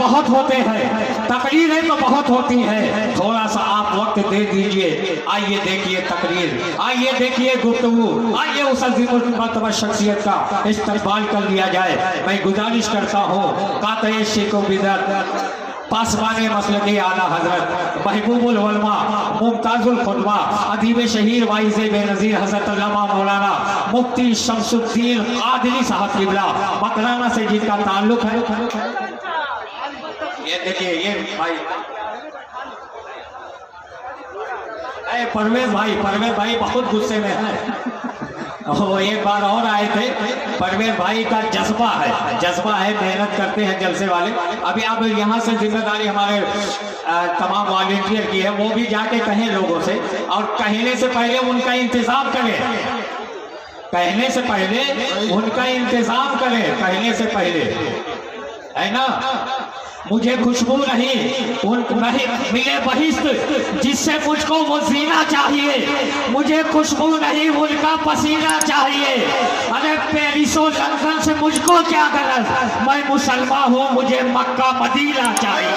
بہت ہوتے ہیں، تقریریں تو بہت ہوتی ہیں، تھوڑا سا آپ وقت دے دیجئے. آئیے دیکھیے تقریر، آئیے دیکھیے گفتگو، آئیے اس عظیم المرتبہ شخصیت کا استقبال کر لیا جائے. میں گزارش کرتا ہوں قاطع شیخ و بدعت پاسبان مسلک اعلیٰ حضرت محبوب العلماء ممتاز الخطبہ ادیب شہیر واعظ بے نظیر حضرت علامہ مولانا مفتی شمس الدین قادری صاحب قبلہ مکرانہ سے جن کا تعلق ہے. یہ دیکھیے یہ بھائی پرویز بھائی بہت غصے میں ہے. وہ ایک بار اور آئے تھے. پرویز بھائی کا جذبہ ہے، محنت کرتے ہیں جلسے والے. ابھی آپ یہاں سے ذمہ داری ہمارے تمام والنٹیئر کی ہے، وہ بھی جا کے کہیں لوگوں سے، اور کہنے سے پہلے ان کا انتظام کریں، کہنے سے پہلے ان کا انتظام کریں، کہنے سے پہلے، ہے نا. مجھے خوشبو نہیں ملے بہشت جس سے مجھ کو وہ زینہ چاہیے. مجھے خوشبو نہیں ان کا پسینہ چاہیے. ارے پیرس و لندن سے مجھ کو کیا غرض، میں مسلمان ہوں، مجھے مکہ مدینہ چاہیے.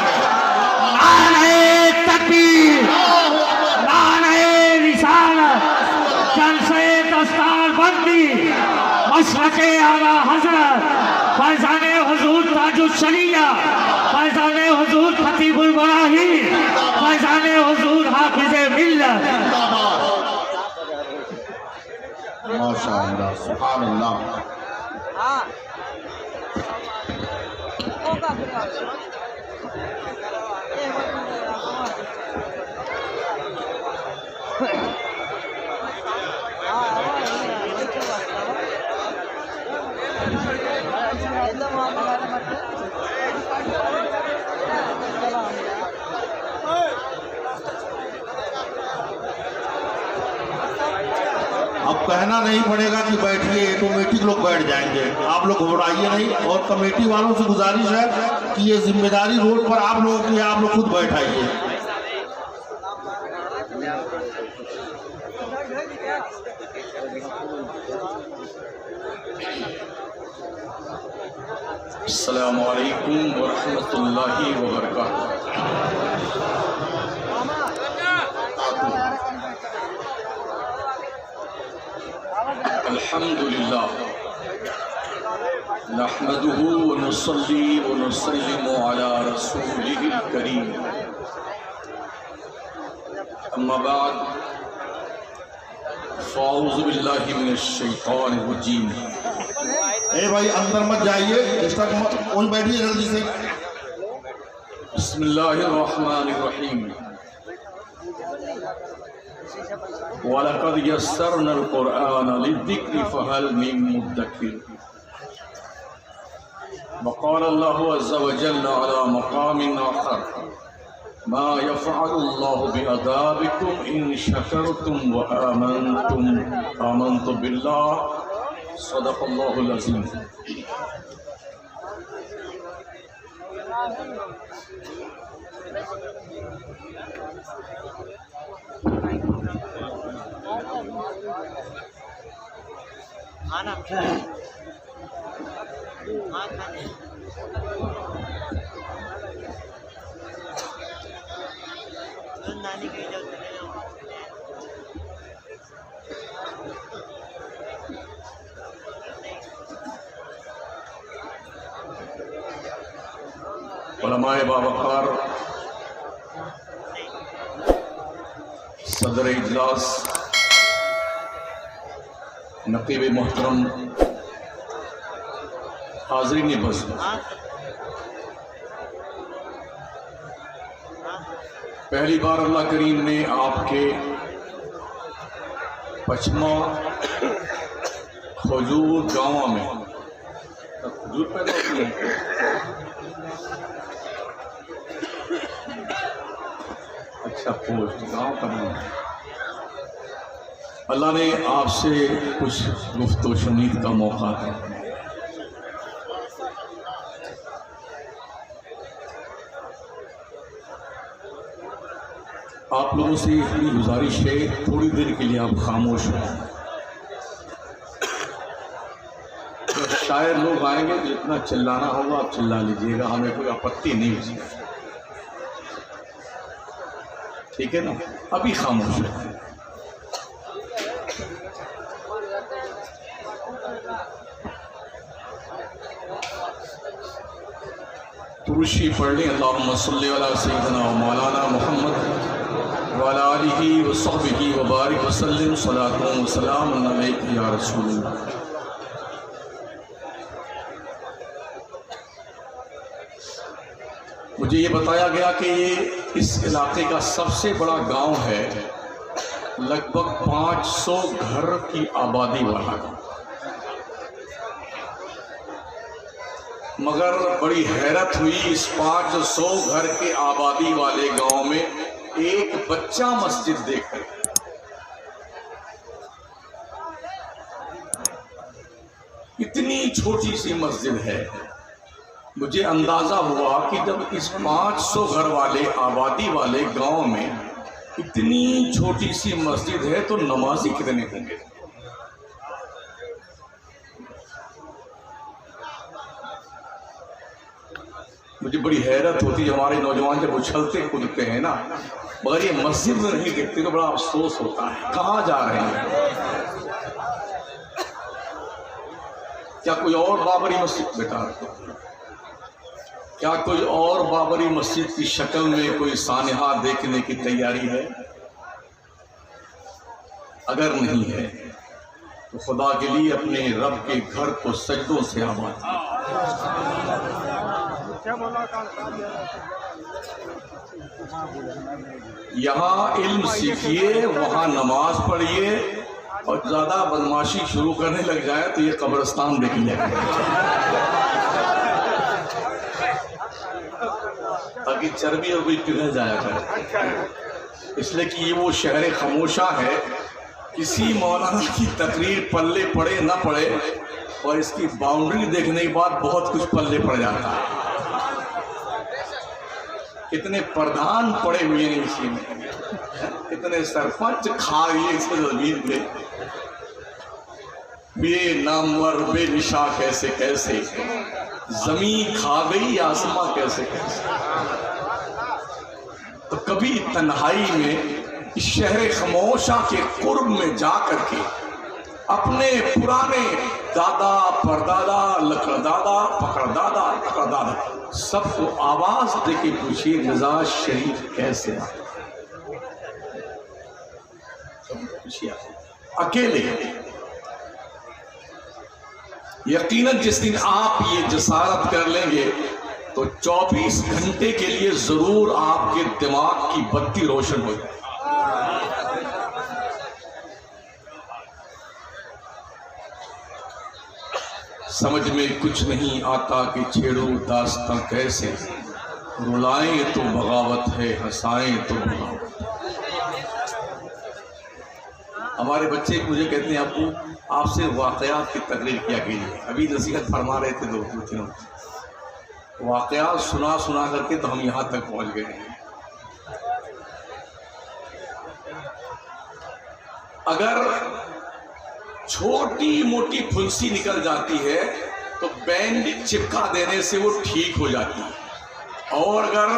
نعرہ تکبیر، نعرہ رسالت، جلسے دستار بندی، مسلک اعلیٰ حضرت فیضان حضور تاج الشریعہ، فیضان حضور خطیب البراہیم، فیضان حضور حافظ ملت. ماشاء اللہ، سبحان اللہ. اب کہنا نہیں پڑے گا کہ بیٹھیے، آٹومیٹک لوگ بیٹھ جائیں گے. آپ لوگ گھبرائیے نہیں، اور کمیٹی والوں سے گزارش ہے کہ یہ ذمہ داری روڈ پر آپ لوگوں کی ہے، آپ لوگ خود بیٹھائیے. السلام علیکم ورحمۃ اللہ وبرکاتہ. الحمدللہ نحمده ونصلي ونسلم على رسوله الكريم. اما بعد فاعوذ باللہ من الشیطان الرجیم. اے بھائی اندر مت جائیے، ڈسٹرب مت، وہیں بیٹھیے جلدی سے. بسم اللہ الرحمن الرحیم. وَلَقَدْ يَسَّرْنَا الْقُرْآنَ لِلذِّكْرِ فَهَلْ مِن مُدَّكِرٍ. وقال الله عز وجل على مقام آخر ما يفعل الله بعذابكم إن شكرتم وآمنتم. آمنت بالله. صدق الله العظيم. علماء باوقار، صدر اجلاس، نقیب محترم، حاضرین بس، پہلی بار اللہ کریم نے آپ کے پچھما کھجور گاؤں میں کھجور پیدا ہوتی ہے. اچھا پوسٹ گاؤں کا نام. اللہ نے آپ سے کچھ گفت و شنید کا موقع ہے. آپ لوگوں سے اتنی گزارش ہے تھوڑی دیر کے لیے آپ خاموش ہیں. شاعر لوگ آئیں گے، جتنا چلانا ہوگا آپ چلا لیجیے گا، ہمیں کوئی آپتی نہیں اس میں، ٹھیک ہے نا؟ ابھی خاموش ہے. ترشی پڑھ لیں. اللہم صلی علی سیدنا و مولانا محمد وعلی آلہ و صحبہ وبارک وسلم. صلاۃ و سلام علیک یا رسول اللہ. مجھے یہ بتایا گیا کہ یہ اس علاقے کا سب سے بڑا گاؤں ہے، لگ بھگ 500 گھر کی آبادی والا گاؤں. مگر بڑی حیرت ہوئی اس 500 گھر کے آبادی والے گاؤں میں ایک بچہ مسجد دیکھ کر. اتنی چھوٹی سی مسجد ہے. مجھے اندازہ ہوا کہ جب اس 500 گھر والے آبادی والے گاؤں میں اتنی چھوٹی سی مسجد ہے تو نمازی کتنے ہوں گے؟ مجھے بڑی حیرت ہوتی ہے. ہمارے نوجوان جب اچھلتے کودتے ہیں نا، مگر یہ مسجد میں نہیں دیکھتے تو بڑا افسوس ہوتا ہے. کہاں جا رہے ہیں؟ کیا کوئی اور بابری مسجد بیٹا، کیا کوئی اور بابری مسجد کی شکل میں کوئی سانحہ دیکھنے کی تیاری ہے؟ اگر نہیں ہے تو خدا کے لیے اپنے رب کے گھر کو سجدوں سے آباد کیجیے. یہاں علم سیکھیے، وہاں نماز پڑھیے، اور زیادہ بدماشی شروع کرنے لگ جائے تو یہ قبرستان دیکھ لیں تاکہ چربی اور بھی پگھل جایا کرے. اس لیے کہ یہ وہ شہر خاموشہ ہے، کسی مولانا کی تقریر پلے پڑے نہ پڑے اور اس کی باؤنڈری دیکھنے کے بعد بہت کچھ پلے پڑ جاتا ہے. کتنے پردھان پڑے ہوئے ہیں اسی میں، کتنے سرپنچ کھا گئے اس زمین پہ. بے نامور بے نشا کیسے کیسے، زمین کھا گئی آسماں کیسے کیسے. تو کبھی تنہائی میں اس شہر خاموشہ کے قرب میں جا کر کے اپنے پرانے دادا پردادا لکڑدادا پکڑدادا پکڑدادا سب کو آواز دے کے پوچھیے مزاج شریف کیسے آئے. اکیلے. یقیناً جس دن آپ یہ جسارت کر لیں گے تو 24 گھنٹے کے لیے ضرور آپ کے دماغ کی بتی روشن ہو جائے. سمجھ میں کچھ نہیں آتا کہ چھیڑو داستاں کیسے، رلائیں تو بغاوت ہے ہنسائیں تو بغاوت. ہمارے بچے مجھے کہتے ہیں ابو آپ سے واقعات کی تقریر کیا کیجیے. ابھی نصیحت فرما رہے تھے دو تینوں واقعات سنا سنا کر کے تو ہم یہاں تک پہنچ گئے ہیں. اگر چھوٹی موٹی پھنسی نکل جاتی ہے تو بینڈ چپکا دینے سے وہ ٹھیک ہو جاتی ہے، اور اگر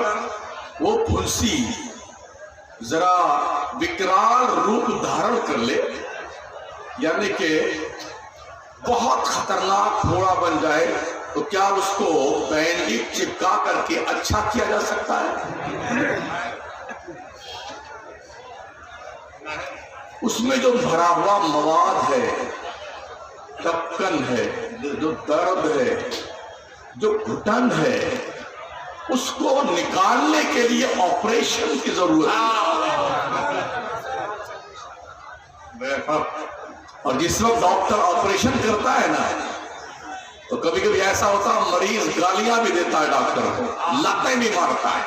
وہ پھنسی ذرا وکرال روپ دھارن کر لے، یعنی کہ بہت خطرناک پھوڑا بن جائے، تو کیا اس کو بینڈ چپکا کر کے اچھا کیا جا سکتا ہے؟ اس میں جو بھرا ہوا مواد ہے، ٹپکن ہے، جو درد ہے، جو گھٹن ہے، اس کو نکالنے کے لیے آپریشن کی ضرورت ہے. اور جس وقت ڈاکٹر آپریشن کرتا ہے نا تو کبھی کبھی ایسا ہوتا ہے مریض گالیاں بھی دیتا ہے ڈاکٹر کو، لاتیں بھی مارتا ہے.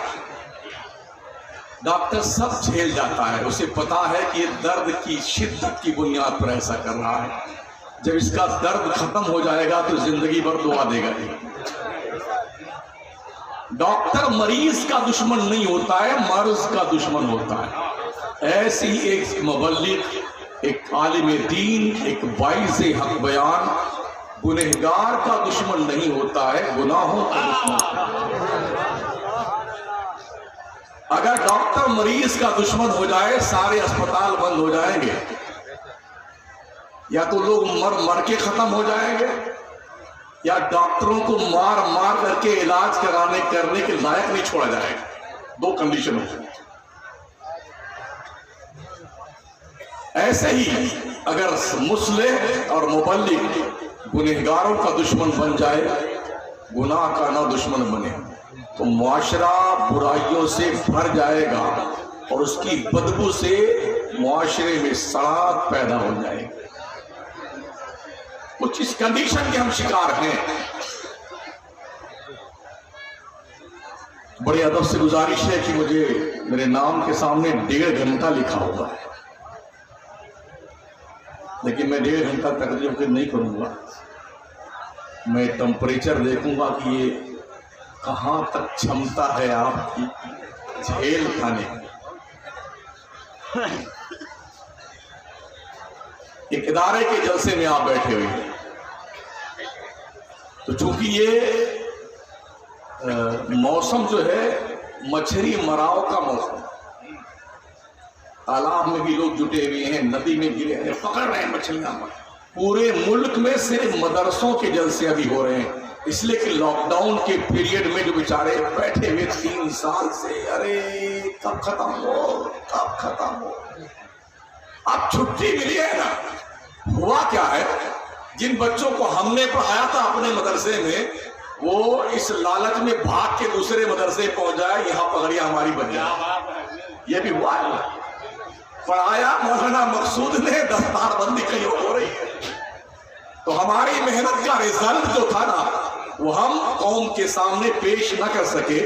ڈاکٹر سب جھیل جاتا ہے، اسے پتا ہے کہ یہ درد کی شدت کی بنیاد پر ایسا کر رہا ہے. جب اس کا درد ختم ہو جائے گا تو زندگی بھر دعا دے گا. ڈاکٹر مریض کا دشمن نہیں ہوتا ہے، مرض کا دشمن ہوتا ہے. ایسی ایک مبلغ، ایک عالم دین، ایک واعظ حق بیان गुनहगार का दुश्मन नहीं होता है, गुनाहों का दुश्मन। अगर डॉक्टर मरीज का दुश्मन हो जाए, सारे अस्पताल बंद हो जाएंगे, या तो लोग मर मर के खत्म हो जाएंगे, या डॉक्टरों को मार मार करके इलाज करने के लायक नहीं छोड़ा जाएगा। दो कंडीशन हो जाए। ऐसे ही अगर मुस्लिम और मुबल्लिग गुनहगारों का दुश्मन बन जाए, गुनाह का ना दुश्मन बने, तो मुआशरा बुराइयों से भर जाएगा और उसकी बदबू से मुआशरे में सड़ाहट पैदा हो जाएगी। कुछ इस कंडीशन के हम शिकार हैं। बड़े अदब से गुजारिश है कि मुझे मेरे नाम के सामने 1.5 घंटा लिखा हुआ है, लेकिन मैं 1.5 घंटा तकरीर नहीं करूंगा। मैं टेम्परेचर देखूंगा कि ये कहां तक क्षमता है आपकी झेल खाने की। एक इदारे के जलसे में आप बैठे हुए हैं, तो चूंकि ये मौसम जो है मछली मराव का मौसम, तालाब में भी लोग जुटे हुए हैं, नदी में गिरे हैं, पकड़ रहे हैं मछलियां। पूरे मुल्क में सिर्फ मदरसों के जलसे अभी हो रहे हैं, इसलिए कि लॉकडाउन के पीरियड में जो बेचारे बैठे हुए 3 साल से, अरे कब खत्म हो, कब खत्म हो। अब छुट्टी मिली है ना। हुआ क्या है, जिन बच्चों को हमने पढ़ाया था अपने मदरसे में, वो इस लालच में भाग के दूसरे मदरसे पहुंच जाए, यहाँ पगड़ियां हमारी बन जाए। ये भी हुआ है। पढ़ाया मौलाना मकसूद ने, दस्तारबंदी कहीं हो रही है। तो हमारी मेहनत का रिजल्ट जो था ना, वो हम कौम के सामने पेश न कर सके,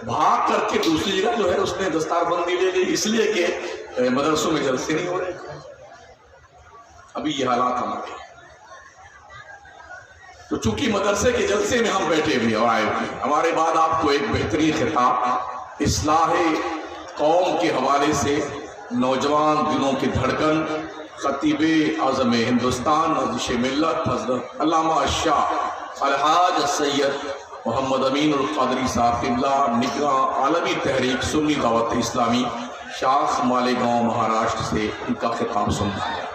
भाग करके दूसरी जगह जो है उसने दस्तारबंदी ले ली, इसलिए कि मदरसों में जलसे नहीं हो रहे। अभी ये हालात हमारे। तो चूंकि मदरसे के जलसे में हम बैठे हुए और आए हुए, हमारे बाद आपको एक बेहतरीन खिताब इस्लाह कौम के हवाले से नौजवान दिनों की धड़कन खतीबे आज़म हिंदुस्तान नज़ीश मिल्लत हज़रत अल्लामा शाह अलहाज सैयद मोहम्मद अमीन उल क़ादरी साहब क़िबला निगरां आलमी तहरीक सुन्नी दावत इस्लामी शाख मालेगांव महाराष्ट्र से उनका खिताब सुनना है।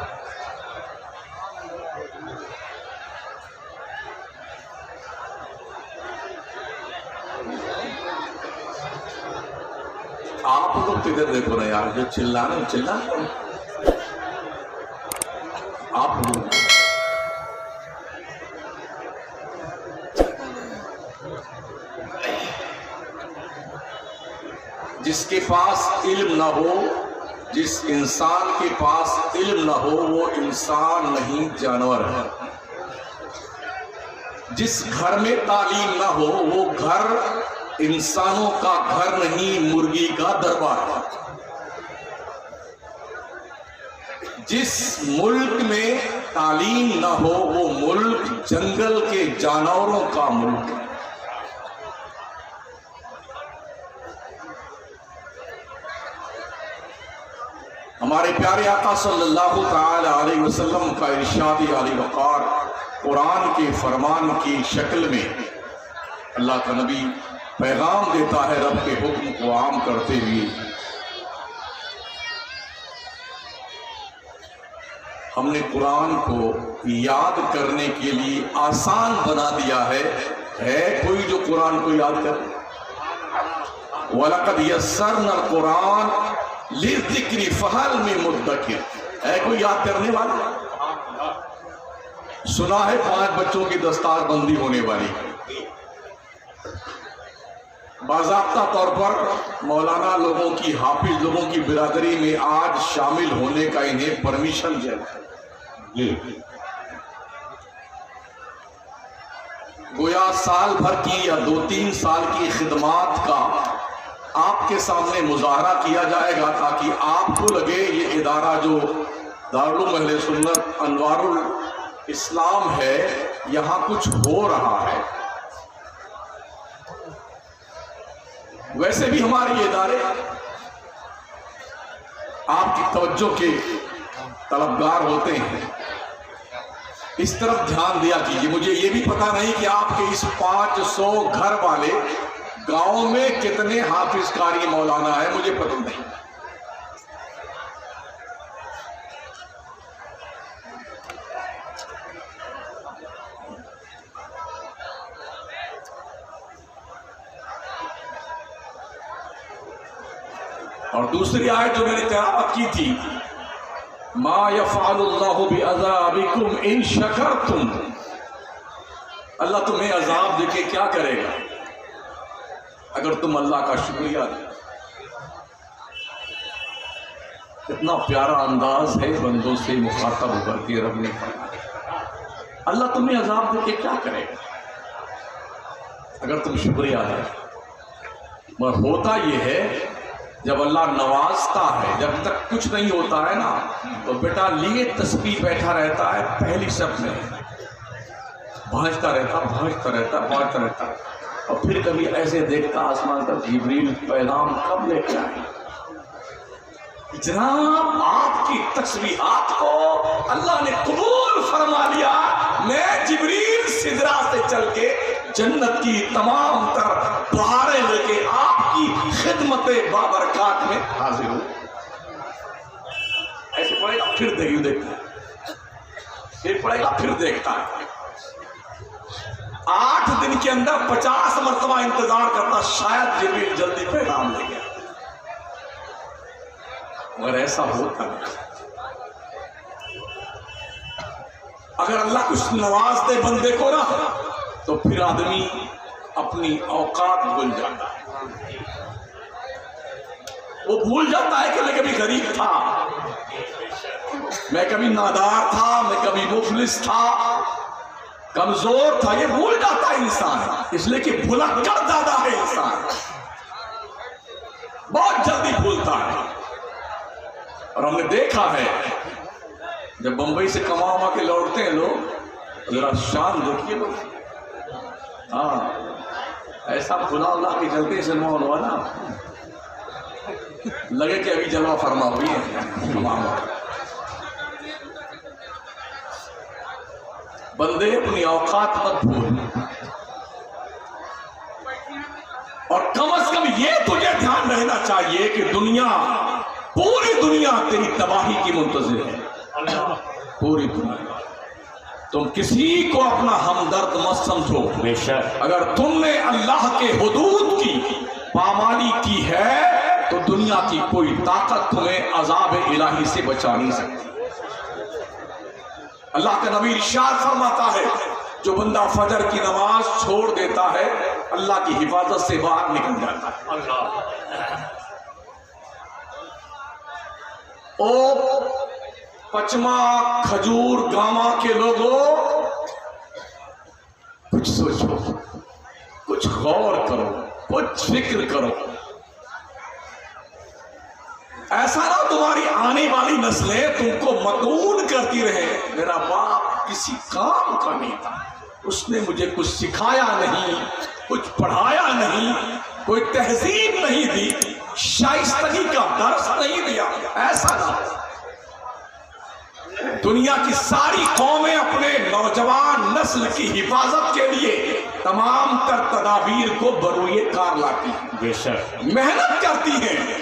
आप लोग किधर देखो ना यार, जो चिल्ला आप लोग। जिसके पास इल्म ना हो, जिस इंसान के पास इल्म ना हो, वो इंसान नहीं जानवर है। जिस घर में तालीम ना हो, वो घर इंसानों का घर नहीं, मुर्गी का दरबार है। जिस मुल्क में तालीम ना हो, वो मुल्क जंगल के जानवरों का मुल्क है। हमारे प्यारे आका सल्लल्लाहु ताला अलैहि वसल्लम का इरशाद आली वक़ार कुरान के फरमान की शक्ल में अल्लाह का नबी पैगाम देता है रब के हुक्म को आम करते हुए। हमने कुरान को याद करने के लिए आसान बना दिया है कोई जो कुरान को याद करे? वलक़द यस्सरना कुरान लिज़िक्रि फ़हल मिन मुद्दकिर, है कोई याद करने वाला? सुना है 5 बच्चों की दस्तारबंदी होने वाली। बाज़ाब्ता तौर पर मौलाना लोगों की, हाफिज लोगों की बिरादरी में आज शामिल होने का इन्हें परमिशन है। गोया साल भर की या 2-3 साल की खिदमात का आपके सामने मुजाहरा किया जाएगा, ताकि आपको लगे ये इदारा जो दारुल अहले सुन्नत अनवारुल इस्लाम है, यहाँ कुछ हो रहा है। वैसे भी हमारे ये इदारे आपकी तवज्जो के तलबगार होते हैं। اس طرف دھیان دیا کیجیے. مجھے یہ بھی پتا نہیں کہ آپ کے اس 500 گھر والے گاؤں میں کتنے حافظ قاری مولانا ہیں, مجھے پتا نہیں. اور دوسری آیت جو میں نے تلاوت کی تھی, ما یفعل اللہ بعذابکم ان شکرتم, اللہ تمہیں عذاب دے کے کیا کرے گا اگر تم اللہ کا شکریہ دو. کتنا پیارا انداز ہے بندوں سے مخاطب ہو کر کے رب نے فرمایا اللہ تمہیں عذاب دے کے کیا کرے گا اگر تم شکریہ ادا کرو. مگر ہوتا یہ ہے جب اللہ نوازتا ہے, جب تک کچھ نہیں ہوتا ہے نا تو بیٹا لیے تسبیح بیٹھا رہتا ہے پہلی شب میں, بھاجتا رہتا, اور پھر کبھی ایسے دیکھتا آسمان کا جبریل پیغام کب لے کے آئے. جناب آپ کی تسبیحات کو اللہ نے قبول فرما لیا. میں جبریل سدرا سے چل کے جنت کی تمام تر بہاریں لے کے آپ کی خدمت بابرکات میں حاضر ہوں. ایسے پڑھے گا پھر دیکھتا ہے, پھر پڑھے گا پھر دیکھتا ہے. 8 دن کے اندر 50 مرتبہ انتظار کرتا, شاید جبریل جلدی پیغام لے گیا. مگر ایسا ہوتا نہیں. اگر اللہ کچھ نواز دے بندے کو نا تو پھر آدمی اپنی اوقات بھول جاتا ہے. وہ بھول جاتا ہے کہ میں کبھی غریب تھا, میں کبھی نادار تھا, میں کبھی مفلس تھا, کمزور تھا. یہ بھول جاتا ہے انسان, اس لیے کہ بھلکڑ زیادہ ہے انسان, بہت جلدی بھولتا ہے. اور ہم نے دیکھا ہے جب بمبئی سے کما کے لوٹتے ہیں لوگ, ذرا شان دیکھیے لوگ. ہاں ایسا بھلا کے چلتے سے نو نا لگے کہ ابھی جلوہ فرما ہوئی ہے. بندے اپنی اوقات مت بھول, اور کم از کم یہ تجھے دھیان رہنا چاہیے کہ دنیا, پوری دنیا تیری تباہی کی منتظر ہے. پوری دنیا. تم کسی کو اپنا ہمدرد مت سمجھو. بے شک اگر تم نے اللہ کے حدود کی پامالی کی ہے تو دنیا کی کوئی طاقت تمہیں عذاب الہی سے بچا نہیں سکتی. اللہ کا نبی ارشاد فرماتا ہے جو بندہ فجر کی نماز چھوڑ دیتا ہے اللہ کی حفاظت سے باہر نکل جاتا ہے. او پچما کھجور گاما کے لوگوں, کچھ سوچو, کچھ غور کرو, کچھ فکر کرو. ایسا نہ تمہاری آنے والی نسلیں تم کو مدعون کرتی رہے میرا باپ کسی کام کا نہیں تھا, اس نے مجھے کچھ سکھایا نہیں, کچھ پڑھایا نہیں, کوئی تہذیب نہیں دی, شائستگی کا درس نہیں دیا. ایسا نہ. دنیا کی ساری قومیں اپنے نوجوان نسل کی حفاظت کے لیے تمام تر تدابیر کو بروئے کار لاتی ہیں. بے شک محنت کرتی ہیں,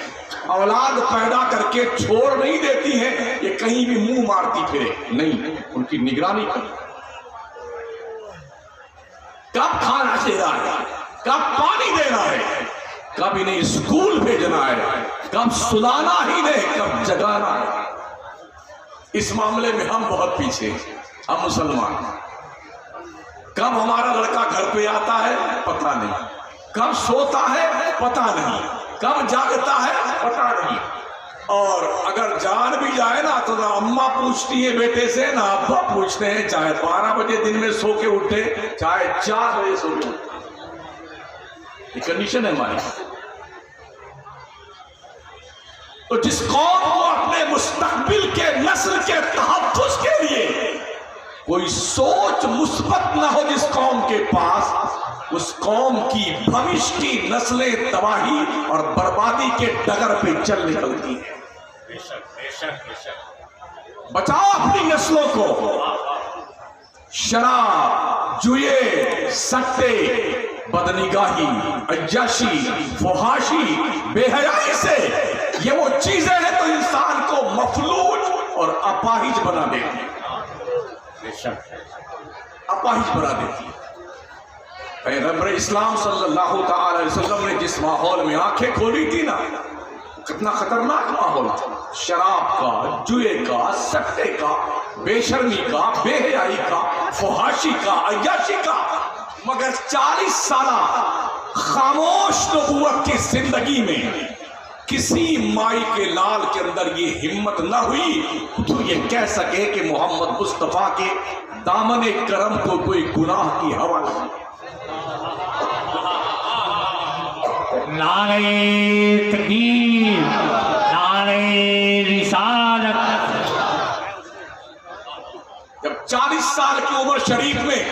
اولاد پیدا کر کے چھوڑ نہیں دیتی ہیں یہ کہیں بھی منہ مارتی پھرے نہیں, ان کی نگرانی کرتی. کب کھانا دینا ہے, کب پانی دینا ہے, کب انہیں اسکول بھیجنا ہے, کب سلانا ہی نہیں, کب جگانا ہے. اس معاملے میں ہم بہت پیچھے, ہم مسلمان. کب ہمارا لڑکا گھر پہ آتا ہے پتہ نہیں, کب سوتا ہے پتہ نہیں, کب جاگتا ہے پتہ نہیں. اور اگر جان بھی جائے نا تو نہ اماں پوچھتی ہے بیٹے سے, نہ ابا پوچھتے ہیں, چاہے 12 بجے دن میں سو کے اٹھے, چاہے 4 بجے سو کے اٹھے. یہ کنڈیشن ہے ہماری. تو جس قوم کو اپنے مستقبل کے نسل کے تحفظ کے لیے کوئی سوچ مثبت نہ ہو جس قوم کے پاس, اس قوم کی بھوش کی نسلیں تباہی اور بربادی کے ڈگر پہ چل نکلتی ہیں. بچاؤ اپنی نسلوں کو, शराब, जुए, सट्टे, बदनिगाही, अय्याशी, फुहाशी, बेहयाई से ये वो चीजें हैं तो इंसान को मफलूज और अपाहिज बना देती है, अपाहिज बना देती है। पैगंबर इस्लाम सल्लल्लाहु ताला अलैहि वसल्लम ने जिस माहौल में आंखें खोली थी ना, कितना खतरनाक माहौल था। शराब का, जुए का, सट्टे का, बेशर्मी का, बेहयाई का, फुहाशी का, अय्याशी का। मगर 40 साल खामोश नबूवत की जिंदगी में किसी माई के लाल के अंदर ये हिम्मत न हुई तो ये कह सके कि मोहम्मद मुस्तफा के दामने करम को कोई गुनाह की हवा लगी। नारे तकबीर, नारे रिसालत। जब 40 साल की उम्र शरीफ में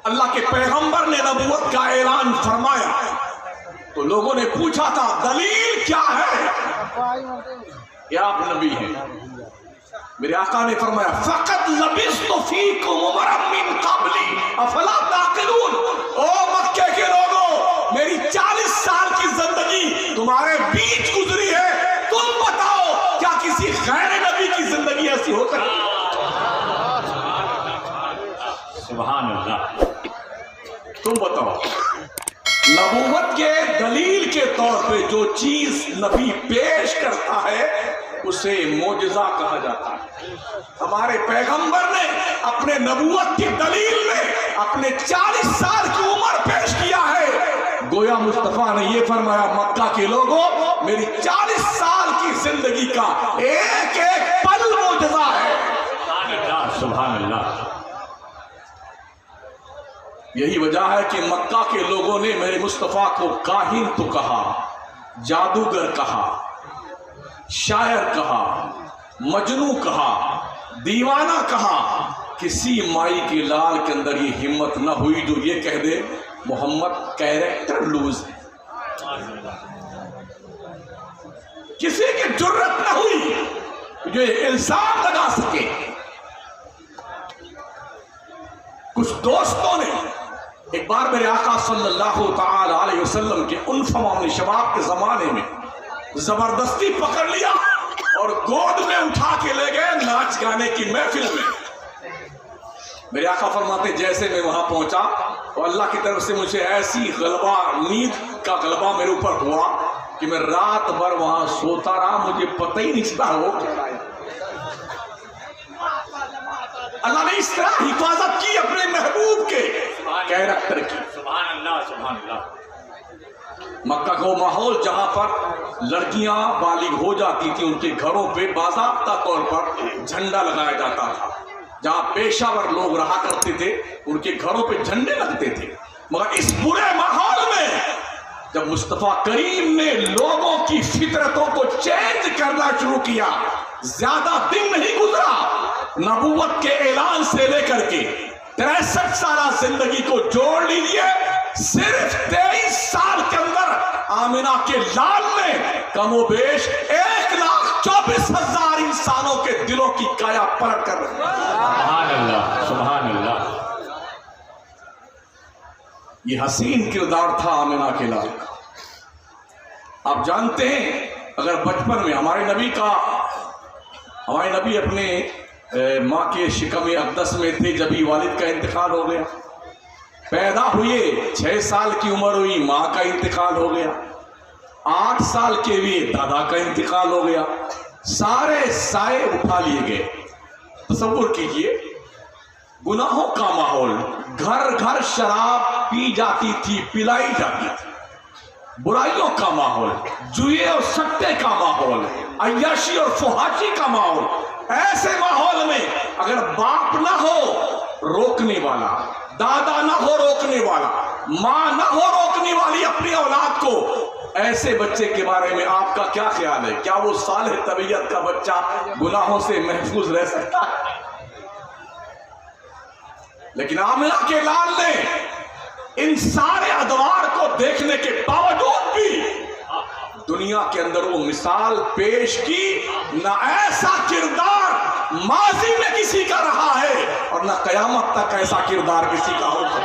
अल्लाह के पैगंबर ने नबूवत का ऐलान फरमाया तो लोगों ने पूछा था दलील क्या है, या आप नबी हैं। मेरे आका ने फरमाया फकत लबिस्तु फीकुम उमरम मिन क़ब्ली अफला ताक़िलून। ओ मक्के के लोगों, मेरी 40 साल की जिंदगी तुम्हारे बीच गुजरी है, तुम बताओ क्या किसी गैर नबी की जिंदगी ऐसी हो सकती है? सुभान अल्लाह। तुम बताओ, नबूवत के दलील के तौर पे जो चीज नबी पेश करता है उसे मोजज़ा कहा जाता है। हमारे पैगंबर ने अपने नबूवत की दलील में अपने 40 साल की उम्र पेश किया है। गोया मुस्तफा ने यह फरमाया मक्का के लोगों, मेरी 40 साल की जिंदगी का एक एक पल मोजज़ा है। सुभान अल्लाह। यही वजह है कि मक्का के लोगों ने मेरे मुस्तफा को काहिन तो कहा, जादूगर कहा, शायर कहा, मजनू कहा, दीवाना कहा। किसी माई के लाल के अंदर ये हिम्मत न हुई जो ये कह दे मोहम्मद कैरेक्टर लूज है। किसी की जुर्रत न हुई जो ये इल्जाम लगा सके। कुछ दोस्तों ने एक बार मेरे आका सल्लल्लाहु ताला अलैहि वसल्लम के उन फमाम शबाब के जमाने में जबरदस्ती पकड़ लिया और गोद में उठा के ले गए नाच गाने की महफिल में। मेरे आका फरमाते जैसे मैं वहां पहुंचा तो अल्लाह की तरफ से मुझे ऐसी गलबा, नींद का गलबा मेरे ऊपर हुआ कि मैं रात भर वहां सोता रहा, मुझे पता ही नहीं चला हो क्या है। अल्लाह ने इस तरह हिफाजत की अपने महबूब के कैरेक्टर की। सुभान अल्लाह, सुभान अल्लाह। मक्का का माहौल जहां पर लड़कियां बालिग हो जाती थी उनके घरों पे बाज़ाब्ता तौर पर झंडा लगाया जाता था। जहां पेशावर लोग रहा करते थे उनके घरों पे झंडे लगते थे। मगर इस बुरे माहौल में जब मुस्तफा करीम ने लोगों की फितरतों को चेंज करना शुरू किया, ज्यादा दिन नहीं गुजरा नबूवत के ऐलान से लेकर के 63 साल जिंदगी को जोड़ लीजिए, सिर्फ 23 साल के अंदर आमिना के लाल ने कमोबेश 1,24,000 इंसानों के दिलों की काया पलट कर रही है। सुभान अल्लाह, सुभान अल्लाह। ये हसीन किरदार था आमिना के लाल का। आप जानते हैं अगर बचपन में हमारे नबी अपने माँ के शिकम अक़दस में थे जब ही वालिद का इंतकाल हो गया। पैदा हुए 6 साल की उम्र हुई, माँ का इंतकाल हो गया। 8 साल के हुए, दादा का इंतकाल हो गया। सारे साए उठा लिए गए। तसव्वुर कीजिए गुनाहों का माहौल, घर घर शराब पी जाती थी, पिलाई जाती थी, बुराइयों का माहौल, जुए और सट्टे का माहौल, अय्याशी और फुहाशी का माहौल। ऐसे माहौल में अगर बाप ना हो रोकने वाला, दादा ना हो रोकने वाला, माँ ना हो रोकने वाली अपनी औलाद को, ऐसे बच्चे के बारे में आपका क्या ख्याल है? क्या वो सालिह तबीयत का बच्चा गुनाहों से महफूज रह सकता है? लेकिन आमिना के लाल ने इन सारे अदवार को देखने के बावजूद भी दुनिया के अंदर वो मिसाल पेश की, ना ऐसा किरदार माजी में किसी का रहा है और न कयामत तक ऐसा किरदार किसी का होगा।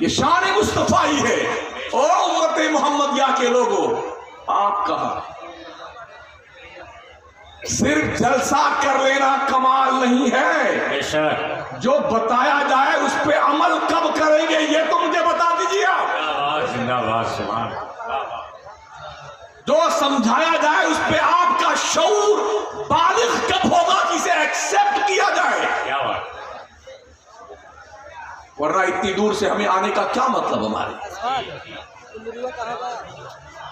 ये शान मुस्तफा ही है। और उम्मत मोहम्मदिया के लोगों, आप कहा सिर्फ जलसा कर लेना कमाल नहीं है, जो बताया जाए उस पे अमल कब करेंगे ये तो मुझे बता दीजिए आप। जिंदाबाद, सुभान। जो समझाया जाए उस पे आपका शऊर बालिग कब होगा कि इसे एक्सेप्ट किया जाए। क्या बात। वरना इतनी दूर से हमें आने का क्या मतलब हमारे।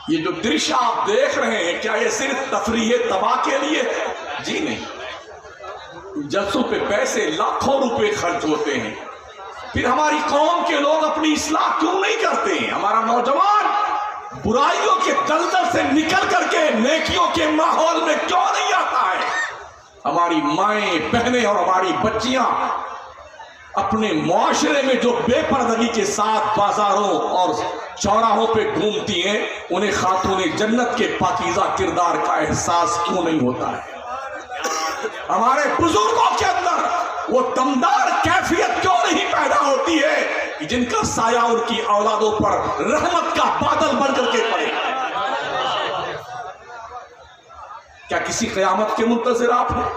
ये जो दृश्य आप देख रहे हैं, क्या ये सिर्फ तफरीह तबाह के लिए? जी नहीं। जलसों पे पैसे लाखों रुपए खर्च होते हैं, फिर हमारी कौम के लोग अपनी इस्लाह क्यों नहीं करते हैं? हमारा नौजवान बुराइयों के दलदल से निकल करके नेकियों के माहौल में क्यों नहीं आता है? हमारी माएं, बहनें और हमारी बच्चियां अपने मुआशरे में जो बेपर्दगी के साथ बाजारों और चौराहों पे घूमती हैं, उन्हें खातूने जन्नत के पाकीज़ा किरदार का एहसास क्यों नहीं होता है? हमारे बुजुर्गों के अंदर वो दमदार कैफियत क्यों नहीं पैदा होती है कि जिनका साया उनकी औलादों पर रहमत का बादल बनकर के पड़े? क्या किसी क़यामत के मुंतज़िर आप हैं?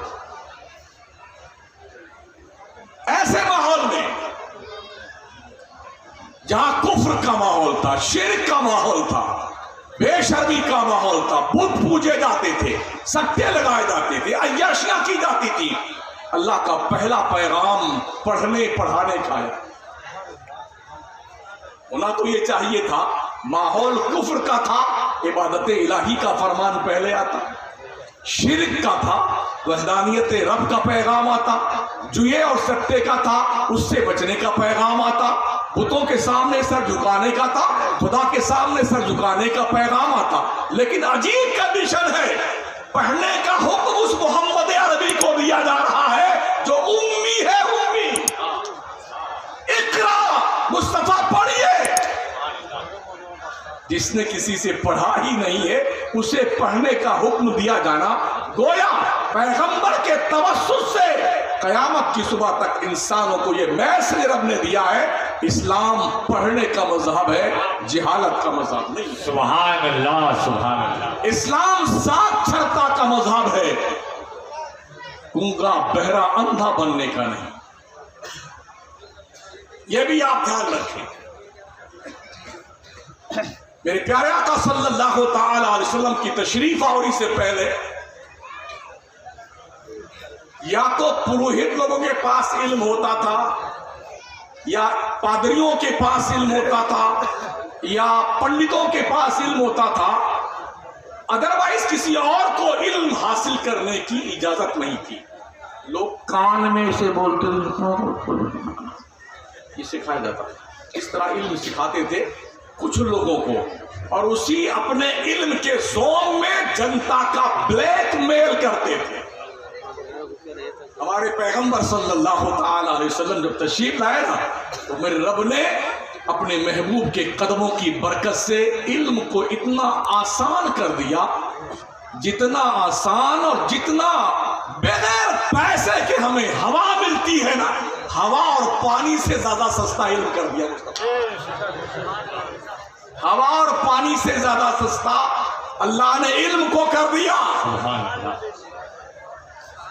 ऐसे माहौल में जहां कुफ्र का माहौल था, शिर्क का माहौल था, बेशर्मी का माहौल था, बुत पूजे जाते थे, सट्टे लगाए जाते थे, अय्याशियां की जाती थी, अल्लाह का पहला पैगाम पढ़ने पढ़ाने का है। होना तो ये चाहिए था, माहौल कुफ्र का था, इबादत इलाही का फरमान पहले आता, शिर्क का था, वहदानियत रब का पैगाम आता, जुए और सट्टे का था, उससे बचने का पैगाम आता, बुतों के सामने सर झुकाने का था, खुदा के सामने सर झुकाने का पैगाम आता। लेकिन अजीब कंडीशन है, पढ़ने का हुक्म उस मोहम्मद अरबी को दिया जा रहा है जो उम्मी है, उम्मी। इकरा, मुस्तफा पढ़िए। जिसने किसी से पढ़ा ही नहीं है उसे पढ़ने का हुक्म दिया जाना, गोया पैगंबर के तवस्सुत से कयामत की सुबह तक इंसानों को यह मैसेज रब ने दिया है, इस्लाम पढ़ने का मजहब है, जिहालत का मजहब नहीं। सुभान अल्लाह, सुभान अल्लाह। इस्लाम साक्षरता का मजहब है, गूंगा बहरा अंधा बनने का नहीं। यह भी आप ध्यान रखें। मेरे प्यारे आका सल्लल्लाहु ताला अलैहि वसल्लम की तशरीफ आवरी से पहले या तो पुरोहित लोगों के पास इल्म होता था, या पादरियों के पास इल्म होता था, या पंडितों के पास इल्म होता था, अदरवाइज किसी और को इल्म हासिल करने की इजाजत नहीं थी। लोग कान में इसे बोलते ये सिखाया जाता, इस तरह इल्म सिखाते थे कुछ लोगों को, और उसी अपने इल्म के जोम में जनता का ब्लैकमेल करते थे। हमारे पैगंबर सल्लल्लाहु ताला अलैहि वसल्लम जब तशरीफ लाए ना, तो मेरे रब ने अपने महबूब के कदमों की बरकत से इल्म को इतना आसान कर दिया, जितना आसान और जितना बगैर पैसे के हमें हवा मिलती है ना, हवा और पानी से ज्यादा सस्ता इल्म कर दिया मुस्तफा। हवा और पानी से ज्यादा सस्ता अल्लाह ने इल्म को कर दिया।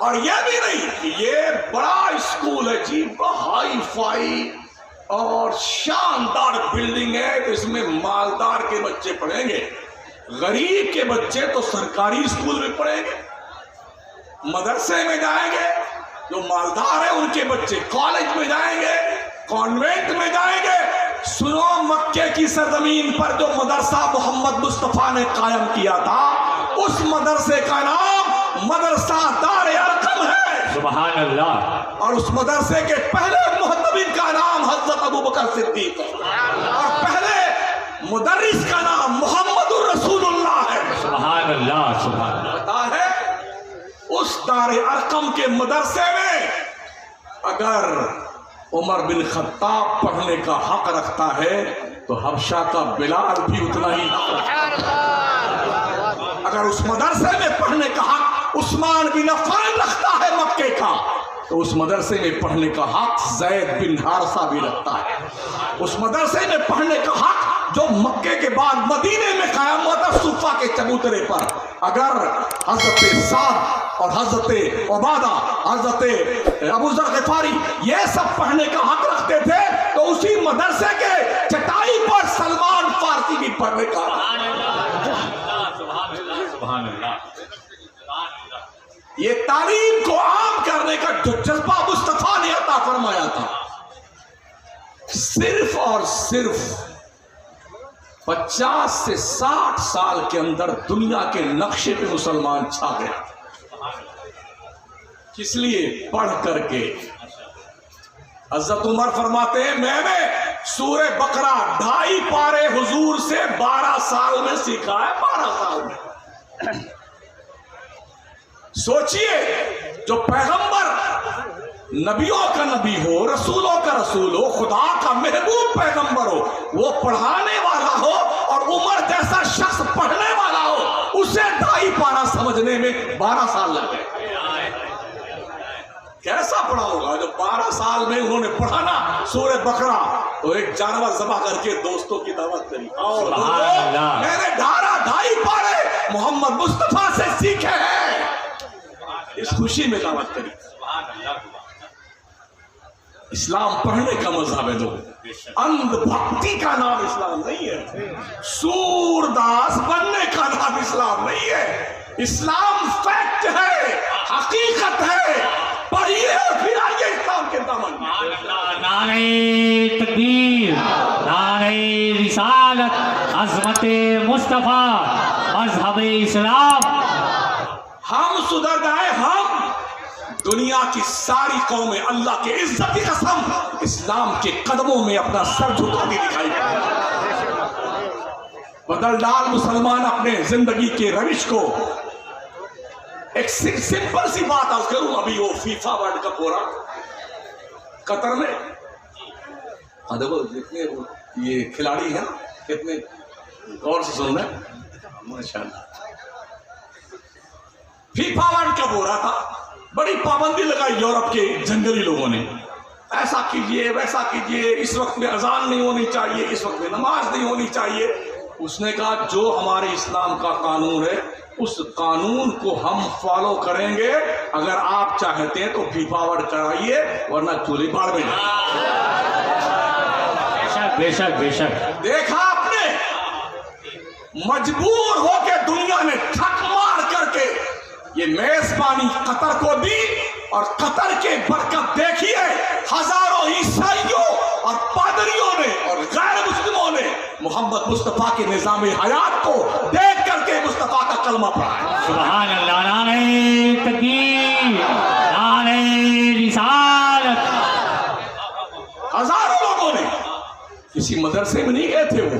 और यह भी नहीं कि ये बड़ा स्कूल है जी, हाई फाई और शानदार बिल्डिंग है, तो इसमें मालदार के बच्चे पढ़ेंगे, गरीब के बच्चे तो सरकारी स्कूल में पढ़ेंगे, मदरसे में जाएंगे, जो मालदार है उनके बच्चे कॉलेज में जाएंगे, कॉन्वेंट में जाएंगे। सुनो, मक्के की सरजमीन पर जो मदरसा मोहम्मद मुस्तफा ने कायम किया था, उस मदरसे का नाम मदरसा दार अरकम है। सुभान अल्लाह। और उस मदरसे के पहले मुहतमिन का नाम हजरत अबू बकर सिद्दीक है, और पहले मुदर्रिस का नाम मुहम्मदुर रसूलुल्लाह है। सुभान अल्लाह, सुभान अल्लाह। पता है, उस दार अरकम के मदरसे में अगर उमर बिन खत्ताब पढ़ने का हक रखता है तो हबशा का बिलाल भी उतना ही। अगर अगर उस मदरसे में पढ़ने का हक उस्मान बिन अफ़्फ़ान रखता है मक्के का, तो उस मदरसे में पढ़ने का हक ज़ैद बिन हारिसा भी रखता है। उस मदरसे में पढ़ने का हक जो मक्के के बाद मदीने में कायम हुआ था सूफा के चबूतरे पर, अगर हजरत साद और हजरत उबादा, हजरत अबू ज़र ग़िफ़ारी ये सब पढ़ने का हक रखते थे, तो उसी मदरसे के चटाई पर सलमान फारसी भी पढ़ने का ये तालीम को आम करने का जो जज्बा मुस्तफा ने अता फरमाया था, सिर्फ और सिर्फ 50 से 60 साल के अंदर दुनिया के नक्शे पे मुसलमान छा गया। इसलिए पढ़ करके हज़रत उमर फरमाते हैं, मैंने सूरे बकरा 2.5 पारे हुजूर से 12 साल में सीखा है। 12 साल में सोचिए, जो पैगंबर नबियों का नबी हो, रसूलों का रसूल हो, खुदा का महबूब पैगंबर हो, वो पढ़ाने वाला हो और उमर जैसा शख्स पढ़ने वाला हो, उसे 2.5 पारा समझने में 12 साल लग गए। कैसा पढ़ा होगा जो 12 साल में उन्होंने पढ़ाना सूरे बकरा, तो एक जानवर ज़बह करके दोस्तों की दावत करी और मैंने 2.5 पारे मोहम्मद मुस्तफा से सीखे हैं, इस खुशी में दावत करी। इस्लाम पढ़ने का मज़हब है। लोग अंधभक्ति का नाम इस्लाम नहीं है, सूरदास बनने का नाम इस्लाम नहीं है। इस्लाम फैक्ट है, हकीकत है। पढ़िए और फिर आइए इस्लाम के दामन में। नारे तकबीर, नारे रिसालत, अज़मते मुस्तफा, मज़हब इस्लाम। हम सुधर गए, हम दुनिया की सारी कौमें अल्लाह के इज्जत की कसम इस्लाम के कदमों में अपना सर झुकाती दिखाई बदल डाल मुसलमान अपने जिंदगी के रविश को। एक सिंपल सी बात आज करूं, अभी वो फीफा वर्ल्ड कप हो रहा कतर में, देखो जितने ये खिलाड़ी हैं कितने गौर से सुन रहे हैं, माशाल्लाह। फीफा वर्ल्ड कप हो रहा था, बड़ी पाबंदी लगाई यूरोप के जंगली लोगों ने, ऐसा कीजिए वैसा कीजिए, इस वक्त में अजान नहीं होनी चाहिए, इस वक्त में नमाज नहीं होनी चाहिए। उसने कहा जो हमारे इस्लाम का कानून है उस कानून को हम फॉलो करेंगे, अगर आप चाहते हैं तो फीफा वर्ल्ड कराइए, वरना चूल्ही बाढ़ में। बेशक बेशक बेशक। देखा आपने, मजबूर होकर दुनिया ने ठक मार करके ये मेजबानी कतर को दी, और कतर के बरकत देखिए, हजारों ईसाइयों और पादरियों ने और गैर मुस्लिमों ने मोहम्मद मुस्तफा के निजाम हयात को देख करके मुस्तफा का कलमा पढ़ा है। सुभान अल्लाह, नारे तकबीर, नारे रिसालत। हजारों लोगों ने किसी मदरसे में नहीं गए थे, वो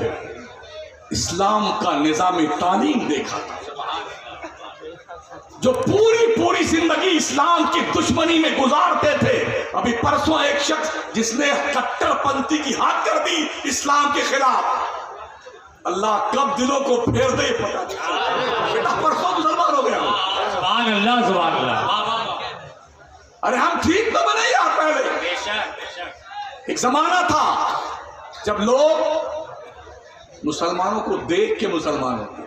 इस्लाम का निजाम तालीम देखा था, जो पूरी जिंदगी इस्लाम की दुश्मनी में गुजारते थे। अभी परसों एक शख्स जिसने कट्टरपंथी की हाथ कर दी इस्लाम के खिलाफ, अल्लाह कब दिलों को फेर दे पता नहीं, बेटा परसों मुसलमान हो गया। सुभान अल्लाह, सुभान अल्लाह। अरे हम ठीक तो बने यार पहले। एक जमाना था जब लोग मुसलमानों को देख के मुसलमान होते।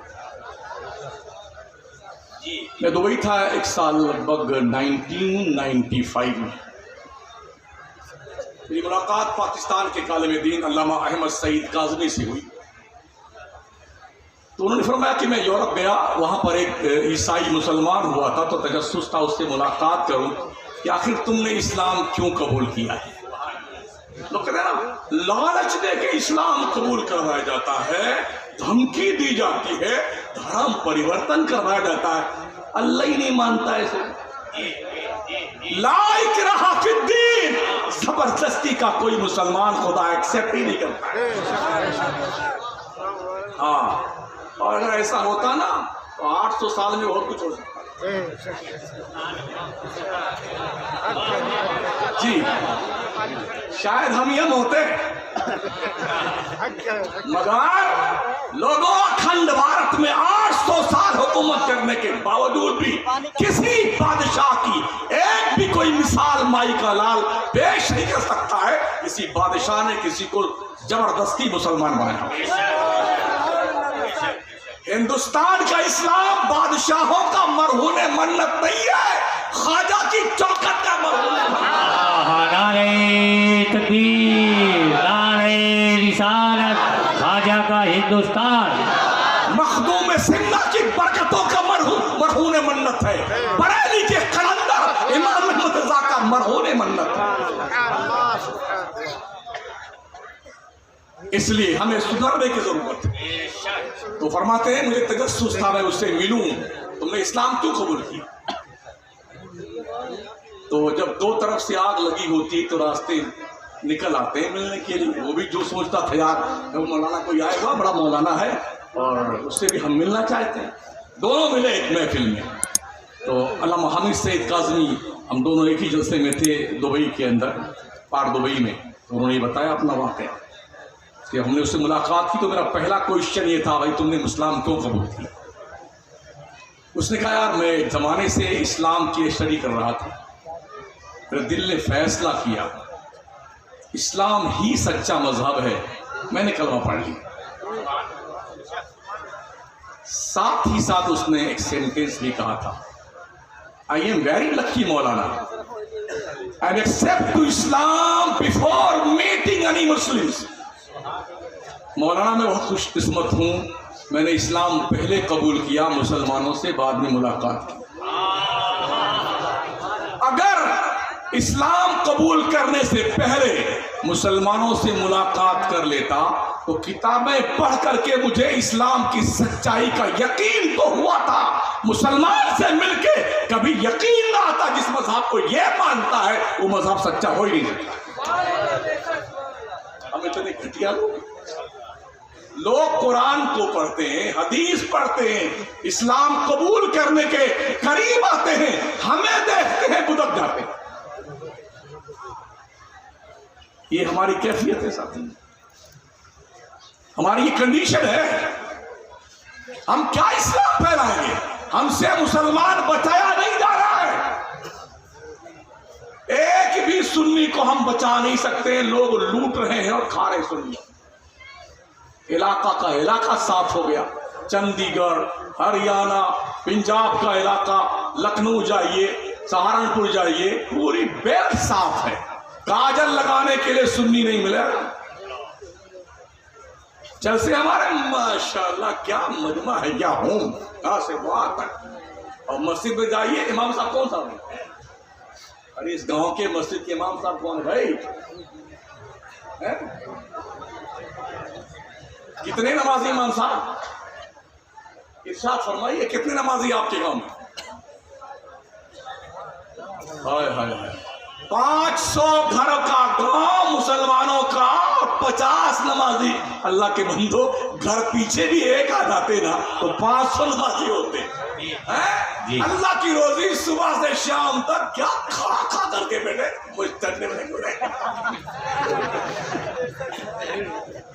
मैं दुबई था एक साल लगभग 1995 में। मेरी मुलाकात पाकिस्तान के कालिम दीन अल्लामा अहमद सईद काज़मी से हुई। तो उन्होंने फरमाया कि मैं यूरोप गया, वहाँ पर एक ईसाई मुसलमान हुआ था, तो तजस्सुस था उससे मुलाकात करूं कि आखिर तुमने इस्लाम क्यों कबूल किया है। लोग कहते हैं ना, लालच दे के इस्लाम कबूल करवाया जाता है, धमकी दी जाती है, धर्म परिवर्तन करवाया जाता है। अल्लाह ही नहीं मानता है इसे। लाइक रहा फिद्दीन, जबरदस्ती का कोई मुसलमान खुदा एक्सेप्ट ही नहीं करता। हाँ, और अगर ऐसा होता ना तो 800 साल में बहुत कुछ हो सकता जी। शायद हम यम होते, मगर लोगों, अखंड भारत में 800 साल हुकूमत करने के बावजूद भी किसी बादशाह की एक भी कोई मिसाल माई का लाल पेश नहीं कर सकता है। किसी बादशाह ने किसी को जबरदस्ती मुसलमान बनाया। हिंदुस्तान का इस्लाम बादशाहों का मरहूने मन्नत नहीं है, ख्वाजा की चौखट का मरहूने मन्नत। नारे तकबीर, नारे रिसालत, ख्वाजा का हिंदुस्तान मखदूम सिन्ना की बरकतों का मरहूने मन्नत है, बरेली के कलंदर इमाम अहमद रज़ा का मरहूने मन्नत है। इसलिए हमें सुधरने की जरूरत है। तो फरमाते हैं मुझे तजस्सुस था, मैं उससे मिलूं, तुमने इस्लाम क्यों कबूल किया? तो जब दो तरफ से आग लगी होती तो रास्ते निकल आते हैं मिलने के लिए। वो भी जो सोचता था यार मौलाना कोई आएगा, बड़ा मौलाना है और उससे भी हम मिलना चाहते हैं, दोनों मिले एक महफिल में। तो अल्लामा हामिद सईद काज़मी, हम दोनों एक ही जलसे में थे दुबई के अंदर, पार दुबई में। तो उन्होंने बताया अपना वाक़या कि हमने उससे मुलाकात की तो मेरा पहला क्वेश्चन ये था, भाई तुमने इस्लाम क्यों कबूल किया? उसने कहा यार मैं एक ज़माने से इस्लाम की स्टडी कर रहा था, मेरे दिल ने फैसला किया इस्लाम ही सच्चा मजहब है, मैंने कलमा पढ़ लिया। साथ ही साथ उसने एक सेंटेंस भी कहा था, आई एम वेरी लकी मौलाना, I accept to Islam before meeting any Muslims. मौलाना मैं बहुत खुशकिस्मत हूँ, मैंने इस्लाम पहले कबूल किया मुसलमानों से, बाद में मुलाकात की। अगर इस्लाम कबूल करने से पहले मुसलमानों से मुलाकात कर लेता तो किताबें पढ़ करके मुझे इस्लाम की सच्चाई का यकीन तो हुआ था, मुसलमान से मिलके कभी यकीन ना आता जिस मजहब को यह मानता है वो मजहब सच्चा हो ही नहीं सकता। हम इतने घटिया लोग कुरान को पढ़ते हैं, हदीस पढ़ते हैं, इस्लाम कबूल करने के करीब आते हैं, हमें देखते हैं बुदक जाते हैं। ये हमारी कैफियत है साथी, हमारी ये कंडीशन है। हम क्या इस्लाम फैलाएंगे? हमसे मुसलमान बचाया नहीं जा रहा है, एक भी सुन्नी को हम बचा नहीं सकते। लोग लूट रहे हैं और खा रहे सुन्नी। इलाका का इलाका साफ हो गया, चंडीगढ़, हरियाणा, पंजाब का इलाका, लखनऊ जाइए, सहारनपुर जाइए, पूरी बेल्ट साफ है। काजल लगाने के लिए सुन्नी नहीं मिले। जैसे हमारे माशाल्लाह क्या मजमा है, क्या होम, कहां से वहां तक। और मस्जिद में जाइए, इमाम साहब कौन साहब है? अरे इस गांव के मस्जिद के इमाम साहब कौन है भाई? है? कितने नमाजी इमाम साहब? इरशाद फरमाइए, कितने नमाजी आपके गांव में? हाय हाय हाय, 500 घर का गांव मुसलमानों का, 50 नमाजी। अल्लाह के बंदो, घर पीछे भी एक आ जाते ना तो 500 नमाजी होते हैं। अल्लाह की रोजी सुबह से शाम तक क्या खा खा करके बैठे, मुझ चढ़ने में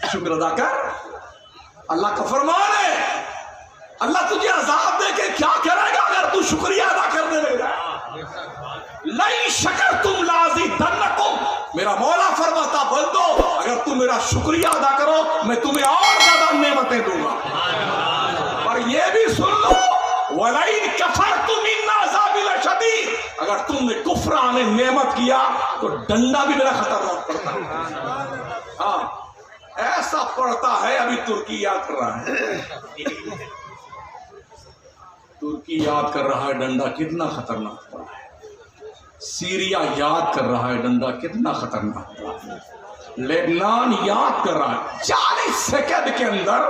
शुक्र अदा कर। अल्लाह का फरमान है, अल्लाह तुझे अजाब दे के क्या करेगा अगर तू शुक्रिया अदा करने लग जाए। नहीं शकर तुम लाजी दन्नकुम, मेरा मौला फरमाता बंदो अगर तुम मेरा शुक्रिया अदा करो मैं तुम्हें और ज्यादा नेमतें दूंगा। पर ये भी सुन लो, वलइन कफरतुम इन्ना अज़ाबी लशदीद, अगर तुमने कुफ्रान नेमत किया तो डंडा भी मेरा खतरनाक पड़ता है। हाँ, ऐसा पड़ता है। अभी तुर्की याद कर रहा है, तुर्की याद कर रहा है डंडा कितना खतरनाक पड़ा है। सीरिया याद कर रहा है डंडा कितना खतरनाक पड़ा है। लेबनान याद कर रहा है। 40 सेकंड के अंदर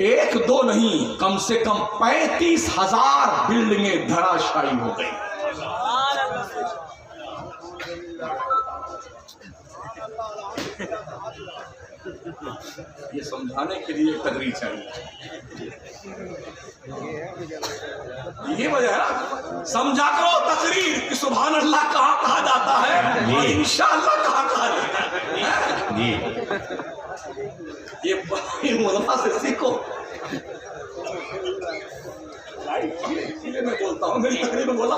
एक दो नहीं, कम से कम 35,000 बिल्डिंगें धराशायी हो गई। ये समझाने के लिए तकरीर चाहिए, ये वजह है। समझा करो तकरीर कि सुभान अल्लाह कहाँ कहा जाता है और इंशाअल्लाह कहाँ कहा जाता है। ये इन मुल्मा से सीखो। इसीलिए मैं बोलता हूँ, मेरी तकरीर में बोला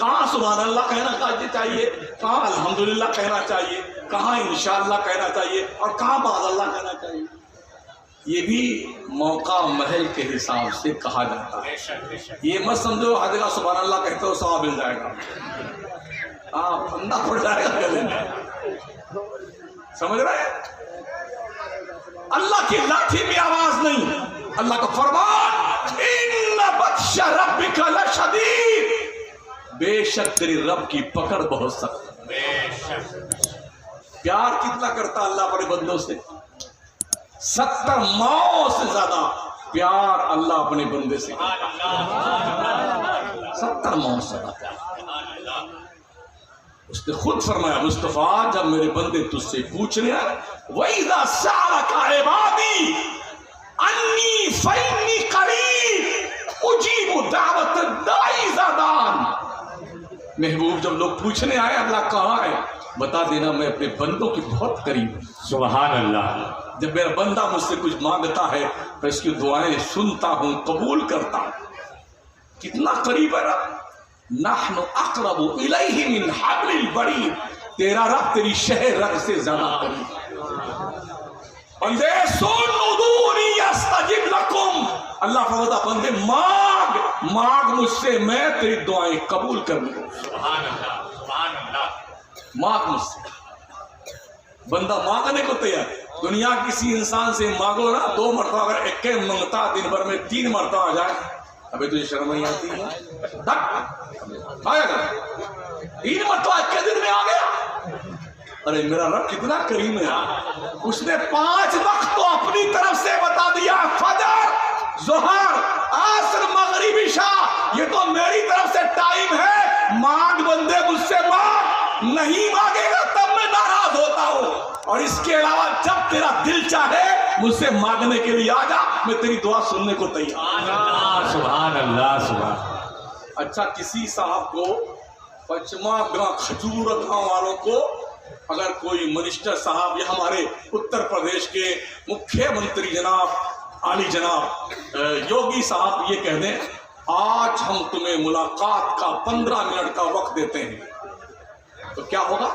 कहाँ सुभान अल्लाह कहना चाहिए, कहाँ अल्हम्दुलिल्लाह कहना चाहिए, कहाँ इंशाअल्लाह कहना चाहिए और कहाँ माज़अल्लाह कहना चाहिए। ये भी मौका महल के हिसाब से कहा जाता है। ये मत समझो हर जगह सुभान अल्लाह कहते हो सवाब मिल जाएगा, हाँ फंदा पड़ जाएगा गले में, समझ रहे हैं। अल्लाह की लाठी में आवाज नहीं, अल्लाह का फरमान इन्ना बत्शा रब्बिका लशदीद, बेशक तेरी रब की पकड़ बहुत सख्त है। प्यार कितना करता अल्लाह अपने बंदों से, 70 माओ से ज्यादा प्यार अल्लाह अपने बंदे से करता है, 70 माओ से ज्यादा। उसने खुद फरमाया मुस्तफा जब मेरे बंदे तुझसे पूछने आए वइज़ा सअलका इबादी अन्नी फइन्नी करीब उजीबु दावत दाई इज़ा दान। महबूब जब लोग पूछने आए अल्लाह कहाँ है, बता देना मैं अपने बंदों की बहुत करीब हूँ। सुभान अल्लाह। जब मेरा बंदा मुझसे कुछ मांगता है तो इसकी दुआएं सुनता हूँ, कबूल करता हूँ। कितना करीब है रब, नहनु अक़रबु इलैहि मिन हब्लिल बरीद, तेरा रब तेरी शहर रग से ज्यादा करीब। बंदे सुन उदूनी यस्तजिब लकुम, अल्लाह फरमाता बंदे मांग मांग मुझसे, मैं तेरी दुआएं कबूल कर लूंगा। सुभान अल्लाह, सुभान अल्लाह। मांग मुझसे, बंदा मांगने को तैयार। दुनिया किसी इंसान से मांगो ना 2 मरतबा, अगर एक मंगता दिन भर में 3 मरतबा आ जाए, अबे तुझे शर्म नहीं आती है? आएगा 3 मरतबा एक दिन में आ गया, अरे मेरा रब कितना करीम है। उसने 5 वक्त तो अपनी तरफ से बता दिया, फजर, जोहर, असर, मगरिब, इशा, ये तो मेरी तरफ से टाइम है। मांग बंदे मुझसे मांग, नहीं मांगेगा तब मैं नाराज होता हूँ। और इसके अलावा जब तेरा दिल चाहे मुझसे मांगने के लिए आ जा, मैं तेरी दुआ सुनने को तैयार। सुभान अल्लाह, सुभान। अच्छा, किसी साहब को पचमा गांव खजूर गांव वालों को अगर कोई मिनिस्टर साहब या हमारे उत्तर प्रदेश के मुख्यमंत्री जनाब आली जनाब योगी साहब ये कह दें आज हम तुम्हें मुलाकात का 15 मिनट का वक्त देते हैं, तो क्या होगा?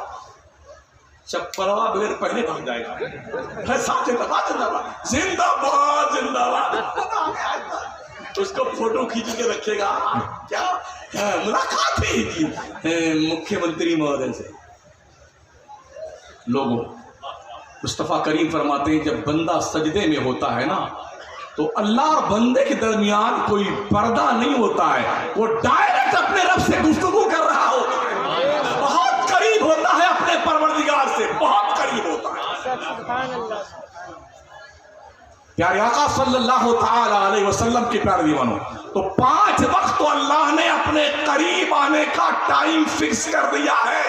चप्पलवा बगैर पहले भाग जाएगा। साथ जिंदाबाद जिंदाबाद, उसको फोटो खींच के रखेगा। क्या मुलाकात थी मुख्यमंत्री महोदय से। लोगों, मुस्तफा करीम फरमाते हैं जब बंदा सजदे में होता है ना तो अल्लाह और बंदे के दरमियान कोई पर्दा नहीं होता है, वो डायरेक्ट अपने रब से गुफ्तगू कर रहा होता है, बहुत करीब होता है अपने परवरदिगार से, बहुत करीब होता है। प्यारे आका सल्लल्लाहु ताला अलैहि वसल्लम के प्यारे दीवानों, तो 5 वक्त तो अल्लाह ने अपने करीब आने का टाइम फिक्स कर दिया है।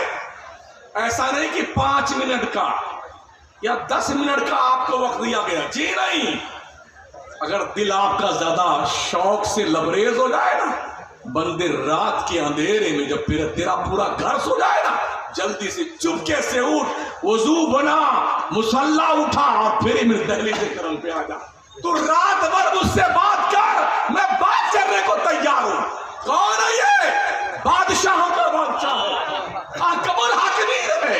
ऐसा नहीं कि 5 मिनट का या 10 मिनट का आपको वक्त दिया गया, जी नहीं। अगर दिल आपका ज्यादा शौक से लबरेज हो जाए ना, बंदे रात के अंधेरे में जब फिर तेरा पूरा घर सो जाए ना, जल्दी से चुपके से उठ, वजू बना, मुसल्ला उठा और फिर मेरे दहलीज से करम पे आ जा। तू रात भर मुझसे बात कर, मैं बात करने को तैयार हूं। कौन है ये? बादशाहों का बादशाह अकबर हाकिमीन है,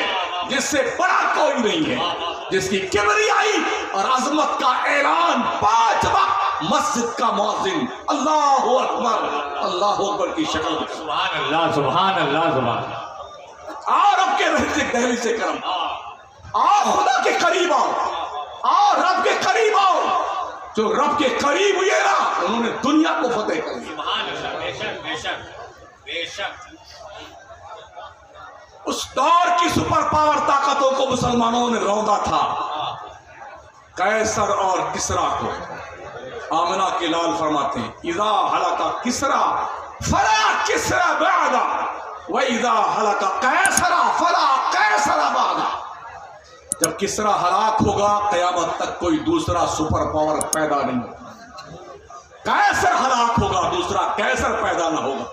जिससे बड़ा कोई नहीं है, जिसकी किबरियाई और अजमत का ऐलान 5 वक्त मस्जिद का मुअज्जिन अल्लाहु अकबर की शक्ल में। सुभान अल्लाह, सुभान अल्लाह, सुभान। और रब के दहलीज से करम, आओ खुदा के करीब आओ, आओ रब के करीब आओ। जो रब के करीब हुए ना, उन्होंने दुनिया को फतेह कर लिया। सुभान अल्लाह, बेशक बेशक बेशक। उस दौर की सुपर पावर ताकतों को मुसलमानों ने रौंदा था, कैसर और किसरा को। आमिना के लाल फरमाते हैं इज़ा हलका किसरा फला किसरा बादा व इज़ा हलका कैसरा फला कैसरा बादा। जब किसरा हलाक होगा क़यामत तक कोई दूसरा सुपर पावर पैदा नहीं होगा। कैसर हलाक होगा, दूसरा कैसर पैदा ना होगा।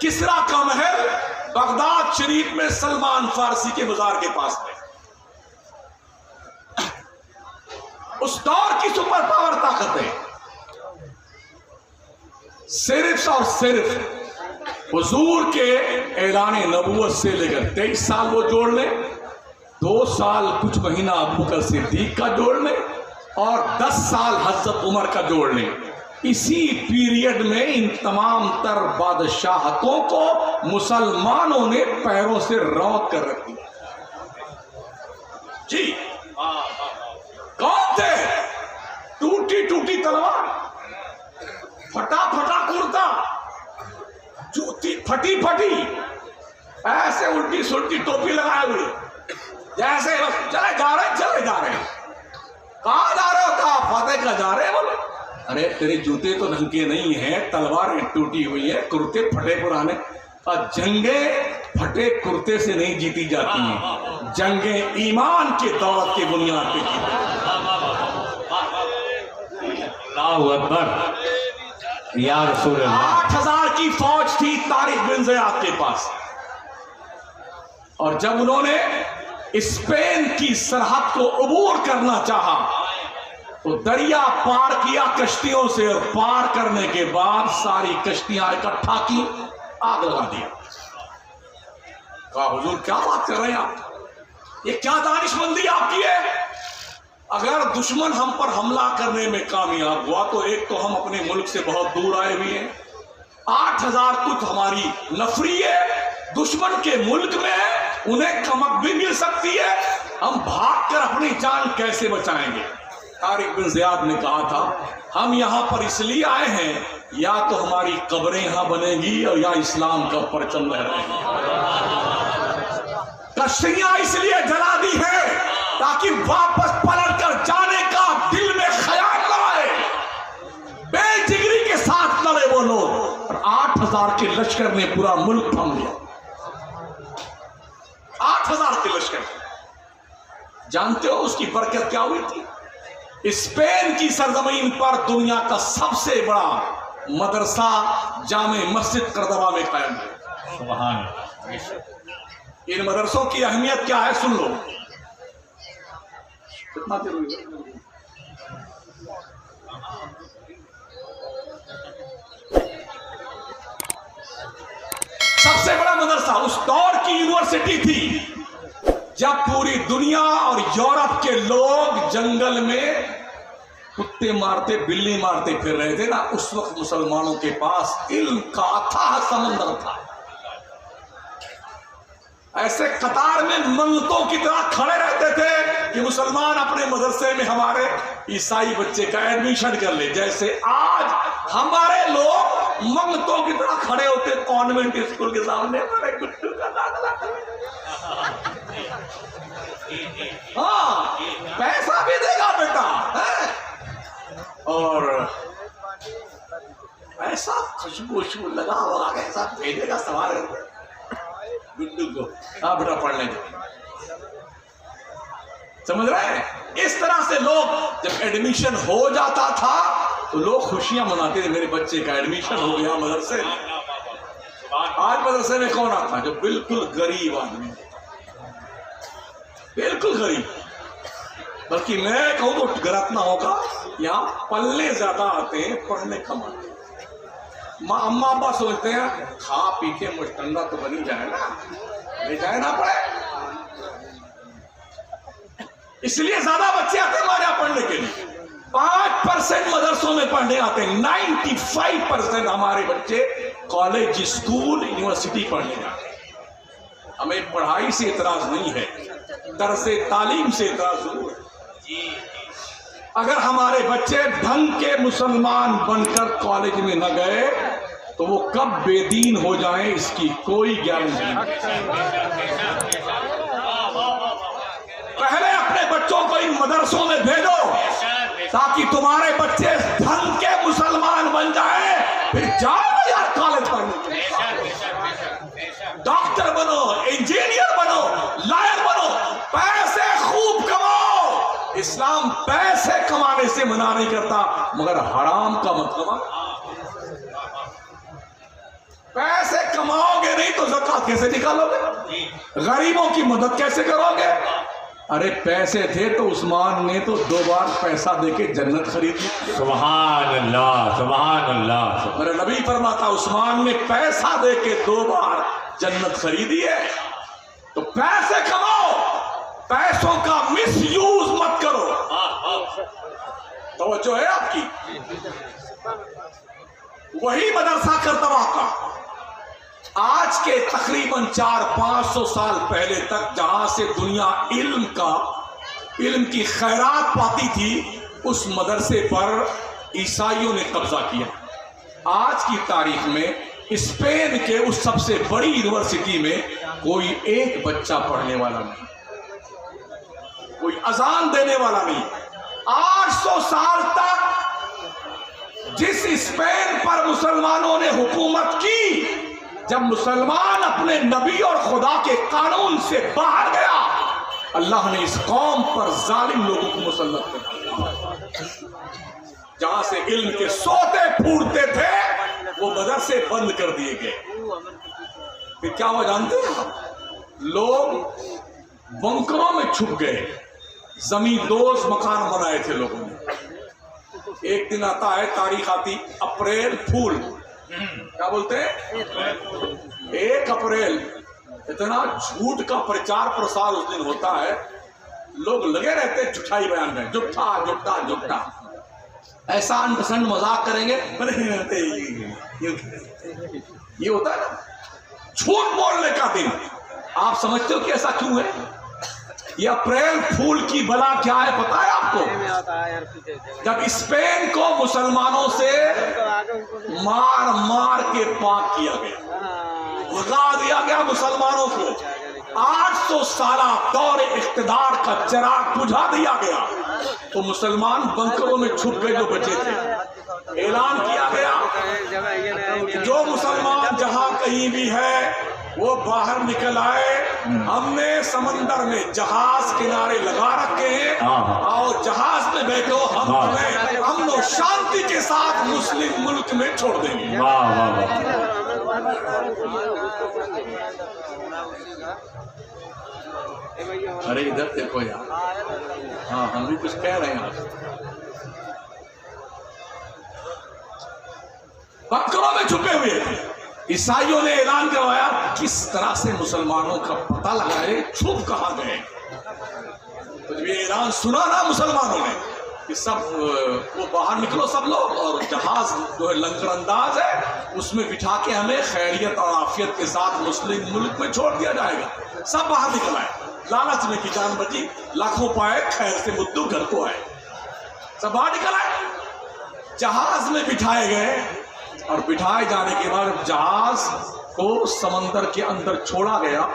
किसरा का महल बगदाद शरीफ में सलमान फारसी के मजार के पास है। उस दौर की सुपर पावर ताकतें सिर्फ और सिर्फ हुजूर के ऐलान नबूवत से लेकर 23 साल वो जोड़ ले, 2 साल कुछ महीना अबू बकर सिद्दीक का जोड़ ले और 10 साल हजरत उमर का जोड़ ले। इसी पीरियड में इन तमाम तर बादशाहतों को मुसलमानों ने पैरों से रौंद कर रख दिया। जी कौन थे? टूटी टूटी तलवार, फटा फटा कुर्ता, जूती फटी फटी, ऐसे उल्टी सुल्टी टोपी लगाए हुए, जैसे चले जा रहे हैं। कहाँ जा रहे हो? कहाँ? फतेह का जा रहे हैं। बोलो अरे तेरे जूते तो ढंग के नहीं है, तलवारें टूटी हुई है, कुर्ते फटे पुराने। और जंगे फटे कुर्ते से नहीं जीती जाती हैं, जंगे ईमान के दौलत की बुनियाद पे की। अल्लाहु अकबर या रसूल अल्लाह। 8000 की फौज थी तारिक बिन ज़ियाद के पास, और जब उन्होंने स्पेन की सरहद को अबूर करना चाहा तो दरिया पार किया कश्तियों से, और पार करने के बाद सारी कश्तियां इकट्ठा की, आग लगा दिया। कहा हुजूर क्या बात कर रहे हैं आप, ये क्या दानिशमंदी आपकी है? अगर दुश्मन हम पर हमला करने में कामयाब हुआ तो एक तो हम अपने मुल्क से बहुत दूर आए हुए हैं, 8000 कुछ हमारी नफरी है, दुश्मन के मुल्क में है, उन्हें कमक भी मिल सकती है, हम भाग कर अपनी जान कैसे बचाएंगे? तारिक बिन ज़ियाद ने कहा था हम यहां पर इसलिए आए हैं, या तो हमारी कब्रें यहां बनेगी और या इस्लाम का परचम लहराएगा। कश्तियां इसलिए जला दी है ताकि वापस पलट कर जाने का दिल में ख्याल न आए। बेजिगरी के साथ लड़े वो लोग, और 8000 के लश्कर ने पूरा मुल्क थम लिया। 8000 के लश्कर, जानते हो उसकी बरकत क्या हुई थी? स्पेन की सरजमीन पर दुनिया का सबसे बड़ा मदरसा जामे मस्जिद करदवा में कायम है। सुभान अल्लाह। इन मदरसों की अहमियत क्या है सुन लो। कितना जरूरी है? सबसे बड़ा मदरसा उस दौर की यूनिवर्सिटी थी जब पूरी दुनिया और यूरोप के लोग जंगल में कुत्ते मारते बिल्ली मारते फिर रहे थे ना, उस वक्त मुसलमानों के पास इल्म का अथाह समंदर था। ऐसे कतार में मंगतों की तरह खड़े रहते थे कि मुसलमान अपने मदरसे में हमारे ईसाई बच्चे का एडमिशन कर ले, जैसे आज हमारे लोग मंगतों की तरह खड़े होते कॉन्वेंट स्कूल के सामने, बड़े गुड्डू का दाखिला हाँ पैसा भी देगा बेटा है? और ऐसा खुशबू लगा होगा, ऐसा भेजेगा सवाल गुड्डू को, हाँ बेटा पढ़ लेंगे। समझ रहे हैं? इस तरह से लोग जब एडमिशन हो जाता था तो लोग खुशियां मनाते थे, मेरे बच्चे का एडमिशन हो गया मदरसे में। आज मदरसे में कौन आता है? जो बिल्कुल गरीब आदमी, बिल्कुल गरीब। बल्कि मैं कहूं तो गलत ना होगा, यहाँ पल्ले ज्यादा आते हैं, पढ़ने कम आते हैं। माँ अम्मा अब्बा सोचते हैं खा पी के मुश्तंदा तो बनी जाए ना, ले जाए ना पड़े, इसलिए ज्यादा बच्चे आते हैं हमारे यहाँ पढ़ने के लिए। 5% मदरसों में पढ़ने आते हैं, 95% हमारे बच्चे कॉलेज स्कूल यूनिवर्सिटी पढ़ने जाते हैं। हमें पढ़ाई से इतराज नहीं है, दरसे तालीम से इतराज जरूर है। अगर हमारे बच्चे ढंग के मुसलमान बनकर कॉलेज में न गए तो वो कब बेदीन हो जाएं इसकी कोई गारंटी नहीं। पहले अपने बच्चों को इन मदरसों में भेजो ताकि तुम्हारे बच्चे ढंग के मुसलमान बन जाएं, फिर जाओ यार कॉलेज पढ़ने, डॉक्टर बनो, इंजीनियर बनो, लॉयर बनो, पैसे खूब कमाओ। इस्लाम पैसे कमाने से मना नहीं करता, मगर हराम का मतलब पैसे कमाओगे नहीं तो ज़कात कैसे निकालोगे? गरीबों की मदद कैसे करोगे? अरे पैसे थे तो उस्मान ने तो 2 बार पैसा देके जन्नत खरीदी। सुभान अल्लाह, सुभान अल्लाह। मेरे नबी फरमाता उस्मान ने पैसा देके 2 बार जन्नत खरीदी है। तो पैसे कमाओ, पैसों का मिस यूज मत करो। तवज्जो है आपकी? वही मदरसा करतबा का आज के तकरीबन 400-500 साल पहले तक जहां से दुनिया इल्म की खैरात पाती थी, उस मदरसे पर ईसाइयों ने कब्जा किया। आज की तारीख में स्पेन के उस सबसे बड़ी यूनिवर्सिटी में कोई एक बच्चा पढ़ने वाला नहीं, कोई अजान देने वाला नहीं। 800 साल तक जिस स्पेन पर मुसलमानों ने हुकूमत की, जब मुसलमान अपने नबी और खुदा के कानून से बाहर गया, अल्लाह ने इस कौम पर जालिम लोगों को मुसल्लत कर दिया। जहां से इल्म के सोते फूटते थे, वो मदरसे बंद कर दिए गए। फिर क्या हुआ जानते हैं आप? लोग बंकरों में छुप गए, जमींदोज मकान बनाए थे लोगों ने। एक दिन आता है, तारीख आती अप्रैल फूल, क्या बोलते हैं? 1 अप्रैल। इतना झूठ का प्रचार प्रसार उस दिन होता है, लोग लगे रहते हैं झूठाई बयान में, झूठा झूठा झूठा, ऐसा अनपसंद मजाक करेंगे। ये होता है ना झूठ बोलने का दिन। आप समझते हो कि ऐसा क्यों है? ये अप्रैल फूल की बला क्या है पता है आपको? जब स्पेन को मुसलमानों से मार मार के पाक किया गया, भगा दिया गया मुसलमानों को, 800 साला दौर इख्तिदार का चिराग बुझा दिया गया, तो मुसलमान बंकरों में छुप गए जो बचे थे। ऐलान किया गया जो मुसलमान जहां कहीं भी है वो बाहर निकल आए। हमने समंदर में जहाज किनारे लगा रखे हैं, और जहाज में बैठो, हम तुम्हें अमन और शांति के साथ मुस्लिम मुल्क में छोड़ देंगे। वाह वाह वाह। अरे इधर देखो यार, हाँ हम भी कुछ कह रहे हैं। बंकरों में छुपे हुए थे। ईसाइयों ने ऐलान करवाया किस तरह से मुसलमानों का पता लगाए छुप कहां गए। तो जब ये ऐलान सुना ना मुसलमानों ने कि सब वो बाहर निकलो सब लोग, और जहाज जो है लंगर अंदाज है उसमें बिठा के हमें खैरियत और आफियत के साथ मुस्लिम मुल्क में छोड़ दिया जाएगा। सब बाहर निकल आए, लालच में की जान बची, लाखों पाए, खैर से मुद्दू घर को आए। सब बाहर निकल आए, जहाज में बिठाए गए, और बिठाए जाने के बाद जहाज को समंदर के अंदर छोड़ा गया।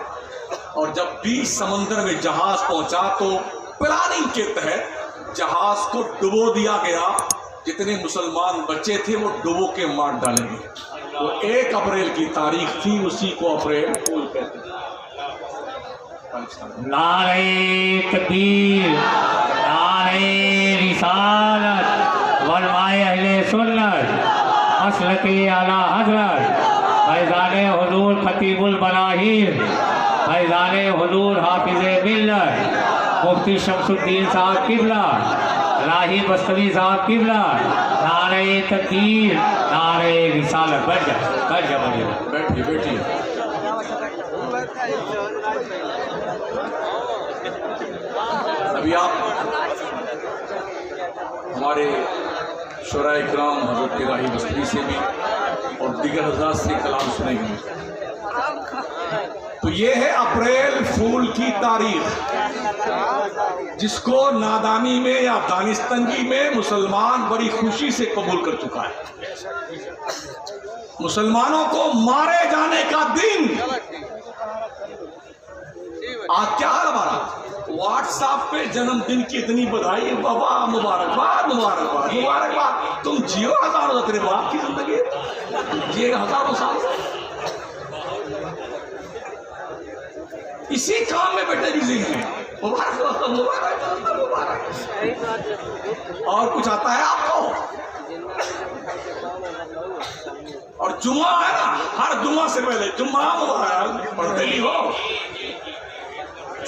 और जब भी समंदर में जहाज पहुंचा तो प्लानिंग के तहत जहाज को डुबो दिया गया। जितने मुसलमान बच्चे थे वो डुबो के मार डाले गए। वो 1 अप्रैल की तारीख थी, उसी को अप्रैल फूल कहते हैं। नारे तकबीर, नारे रिसालत, वलमाए अहले सुन्नत, मसलके आला हजरत, फैज़ाने हुजूर खतीबुल बराहीन, फैज़ाने हुजूर हाफिज़े मिल्लत, मुफ्ती शमसुद्दीन साहब किबला, राही बस्तवी साहब किबला, नारे तकबीर, नारे रिसालत। बैठ जा बैठिए बैठिए। अभी आप हमारे शुरा इकराम हज़रत राही बस्तवी से भी और दीगर हज़रात से कलाम सुनेंगे। तो ये है अप्रैल फूल की तारीख, जिसको नादानी में या दानिस्तंगी में मुसलमान बड़ी खुशी से कबूल कर चुका है। मुसलमानों को मारे जाने का दिन आज क्या है हमारा? व्हाट्सएप पे जन्मदिन की इतनी बधाई, बाबा मुबारकबाद मुबारकबाद मुबारकबाद। तुम जियो हजारों, तेरे बाप की जिंदगी जिए हजारों साल। इसी काम में बेटे बिजी हैं। मुबारक मुबारक मुबारक। और कुछ आता है आपको? और जुम्मा है ना, हर जुम्मा से पहले जुम्मा मुबारक पढ़ते ही हो।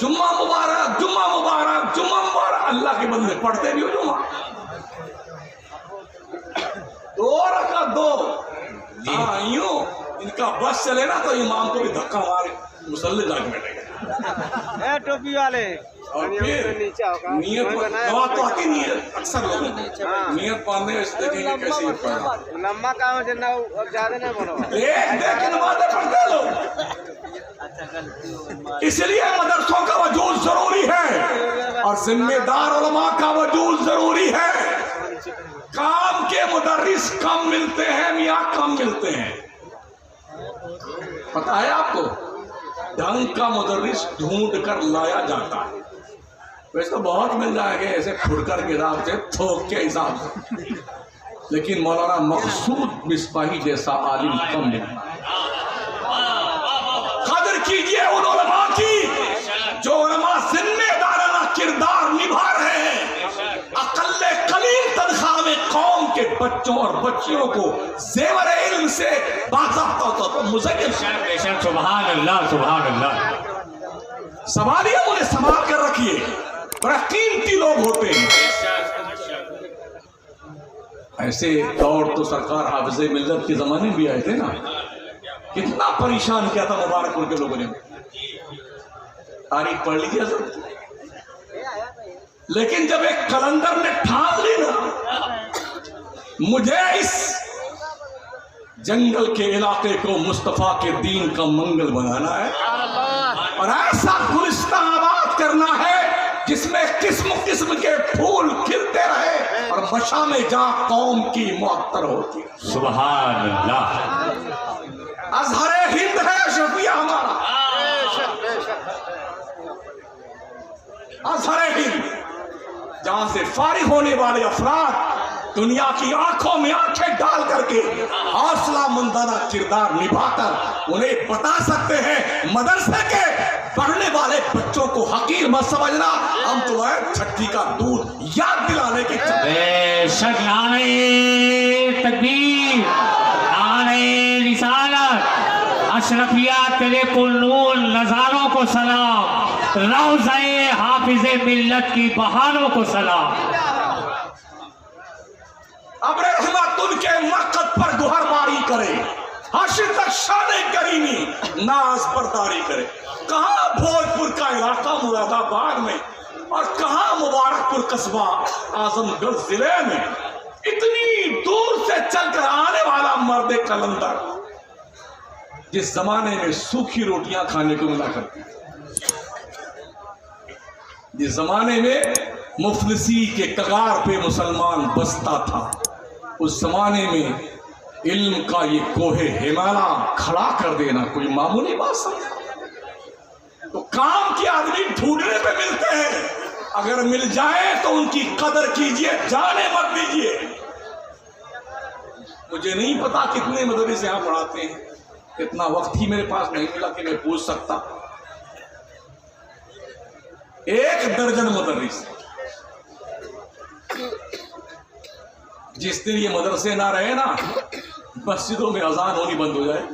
जुम्मा मुबारक, जुम्मा मुबारक, जुम्मा मुबारक। अल्लाह के बंदे पढ़ते भी हो जुम्मा, 2 रकात 2। हाँ यूं इनका बस चले ना तो इमाम को भी धक्का मारे मुसल्ले जाके बैठेगा। टोपी वाले और फिर नियत दवा तो आती नहीं है अक्सर लोगों को, नियत बांधने में देखेंगे कैसे ये पढ़ रहा है। लम्बा काम है जितना अब ज्यादा नहीं बोलो। देख नमाज़ें पढ़ते लोग। इसलिए मदरसों का वजूद जरूरी है और जिम्मेदार उलमा का वजूद जरूरी है। काम के मुदर्रिस कम मिलते हैं मियाँ, कम मिलते हैं। पता है आपको, ढंग का मुदर्रिस ढूंढ कर लाया जाता है। वैसे तो बहुत मिल जाएंगे ऐसे फुड़कर के हिसाब से, थोक के हिसाब से, लेकिन मौलाना मकसूद मिसबाही जैसा आलिम कम मिलता है। कदर कीजिए उन उलमा की जो उलमा जिम्मेदाराना किरदार निभा रहे हैं। अकल्ले कलील तनख्वाह में कौम के बच्चों और बच्चियों को ज़ेवर इल्म से बाज़ाब्ता तो मुज़य्यन। सुभान अल्लाह, सुभान अल्लाह। संभालिए, उन्हें संभाल कर रखिए, बड़ा कीमती लोग होते हैं। ऐसे दौर तो सरकार हाफिज़े मिल्लत के जमाने में भी आए थे ना, कितना परेशान किया था मुबारकपुर के लोगों ने। तारीख पढ़ लीजिए सर। लेकिन जब एक कलंदर ने ठान ली ना, मुझे इस जंगल के इलाके को मुस्तफा के दीन का मंगल बनाना है और ऐसा गुलिस्तान आबाद करना है जिसमें किस्म किस्म के फूल खिलते रहे और मशा में जहां कौम की मुअत्तर होती है। सुभान अल्लाह। अजहरे हिंद है शफिया हमारा, अजहरे हिंद, जहां से फारिग होने वाले अफराद दुनिया की आंखों में आंखें डाल करके हौसला मंदाना किरदार निभाकर उन्हें बता सकते हैं मदरसे के पढ़ने वाले बच्चों को हकीर मत समझना, हम तुम्हें छठी का दूध याद दिलाने की। बेशक नारे तकबीर, नारे रिसालत, अशरफिया तेरे पुरनूर नजारों को सलाम, रौज़े हाफिज़े मिल्लत की बहारों को सलाम। अब्र रहमत उनके मक़द पर गुहरबारी करे, हाशिर तक शाने करीमी नाज बरदारी करे। कहाँ भोजपुर का इलाका मुरादाबाद में और कहाँ मुबारकपुर कस्बा आजमगढ़ जिले में, इतनी दूर से चलकर आने वाला मर्द कलंदर, जिस जमाने में सूखी रोटियां खाने को मिला करती, जिस जमाने में मुफलिसी के कगार पे मुसलमान बसता था, उस जमाने में इल्म का ये कोहे हिमालय खड़ा कर देना कोई मामूली बात समझा। तो काम के आदमी ढूंढने पे मिलते हैं, अगर मिल जाए तो उनकी कदर कीजिए, जाने मत दीजिए। मुझे नहीं पता कितने मदरसे यहाँ पढ़ाते हैं, इतना वक्त ही मेरे पास नहीं मिला कि मैं पूछ सकता। 1 दर्जन मदरस। जिस दिन ये मदरसे ना रहे ना, मस्जिदों में अजान होनी बंद हो जाए,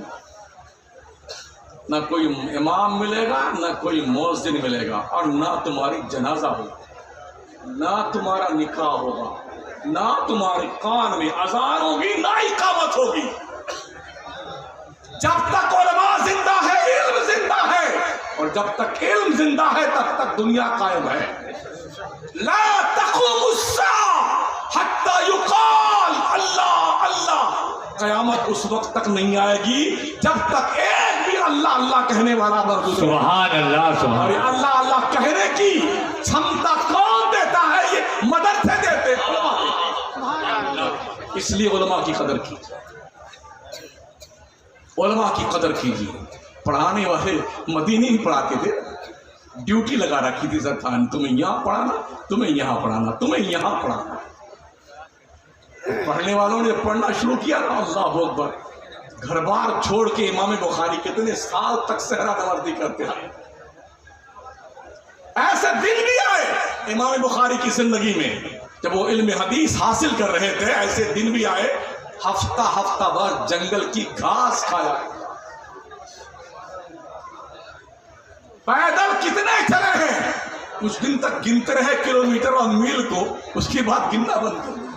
ना कोई इमाम मिलेगा, ना कोई मुअज्जिन मिलेगा, और ना तुम्हारी जनाजा होगा, ना तुम्हारा निकाह होगा, ना तुम्हारे कान में अजान होगी, ना इकामत होगी। जब तक उलमा जिंदा है, इल्म जिंदा है, और जब तक इल्म जिंदा है तब तक दुनिया कायम है। ला तक़ूमुस्सा हत्ता युक़ाल अल्लाह अल्लाह। क़यामत उस वक्त तक नहीं आएगी जब तक एक भी अल्लाह अल्लाह कहने वाला मौजूद है। सुभान अल्लाह, सुभान अल्लाह। अल्लाह अल्लाह कहने की क्षमता कौन देता है? ये मदरसे देते हैं, उलमा देते। इसलिए उलमा की कदर कीजिए, उलमा की कदर कीजिए। पढ़ाने वाले मदीने ही पढ़ाते थे, ड्यूटी लगा रखी थी सरकार ने, तुम्हें यहाँ पढ़ाना, तुम्हें यहाँ पढ़ाना, तुम्हें यहाँ पढ़ाना। पढ़ने वालों ने पढ़ना शुरू किया ना, अल्लाह अकबर। घर बार छोड़ के इमाम बुखारी कितने साल तक सहरा नवर्दी करते हैं। ऐसे दिन भी आए इमाम बुखारी की जिंदगी में जब वो इल्म हदीस हासिल कर रहे थे, ऐसे दिन भी आए हफ्ता हफ्ता भर जंगल की घास खाया। पैदल कितने चले हैं, कुछ दिन तक गिनते रहे किलोमीटर और मील को, उसके बाद गिनना बंद कर दिया।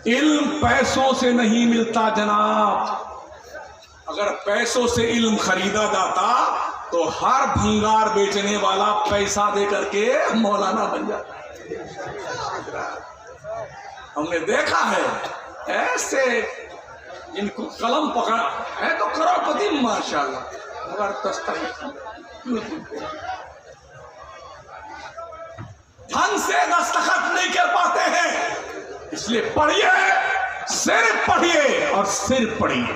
इल्म पैसों से नहीं मिलता जनाब। अगर पैसों से इल्म खरीदा जाता तो हर भंगार बेचने वाला पैसा दे करके मौलाना बन जाता। हमने देखा है ऐसे इनको कलम पकड़ा है तो करोड़पति माशाल्लाह, मगर दस्तखत ढंग से दस्तखत नहीं कर पाते हैं। इसलिए पढ़िए, सिर्फ पढ़िए और सिर्फ पढ़िए।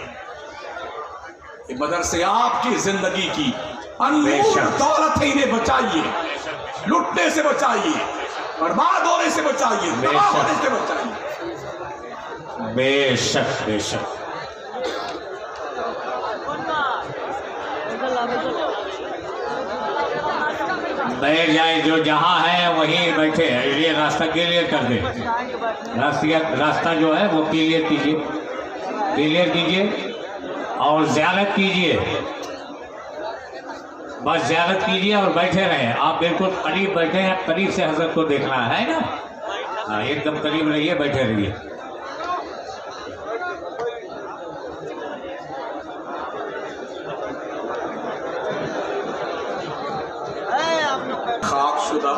ये मदरसे आपकी जिंदगी की अनमोल दौलत है, इन्हें बचाइए, लुटने से बचाइए, बर्बाद होने से बचाइए, तबाह होने से बचाइए। बेशक बेशक। बैठ जाए, जो जहाँ है वहीं बैठे हैं। ये रास्ता क्लियर कर दे, रास्ता जो है वो क्लियर कीजिए, क्लियर कीजिए और ज़ियारत कीजिए, बस ज़ियारत कीजिए और बैठे रहें। आप बिल्कुल करीब बैठे हैं, करीब से हज़रत को देखना है ना। हाँ, एकदम करीब रहिए, बैठे रहिए। खाकशुदा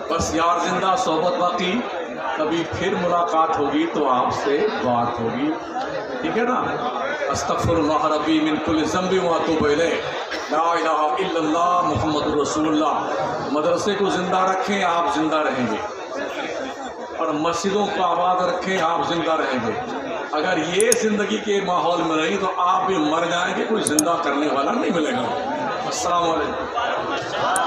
बस यार जिंदा सोहबत बाकी, कभी फिर मुलाकात होगी तो आपसे बात होगी, ठीक है ना। अस्तगफिरुल्लाह रब्बी मिन कुल्लि ज़ंबि व अतूबु इलैह, ला इलाहा इल्लल्लाह मुहम्मदुर रसूलुल्लाह। मदरसे को जिंदा रखें, आप जिंदा रहेंगे, और मस्जिदों को आबाद रखें, आप जिंदा रहेंगे। अगर ये जिंदगी के माहौल में रही तो आप भी मर जाएंगे, कोई जिंदा करने वाला नहीं मिलेगा। अस्सलाम वालेकुम।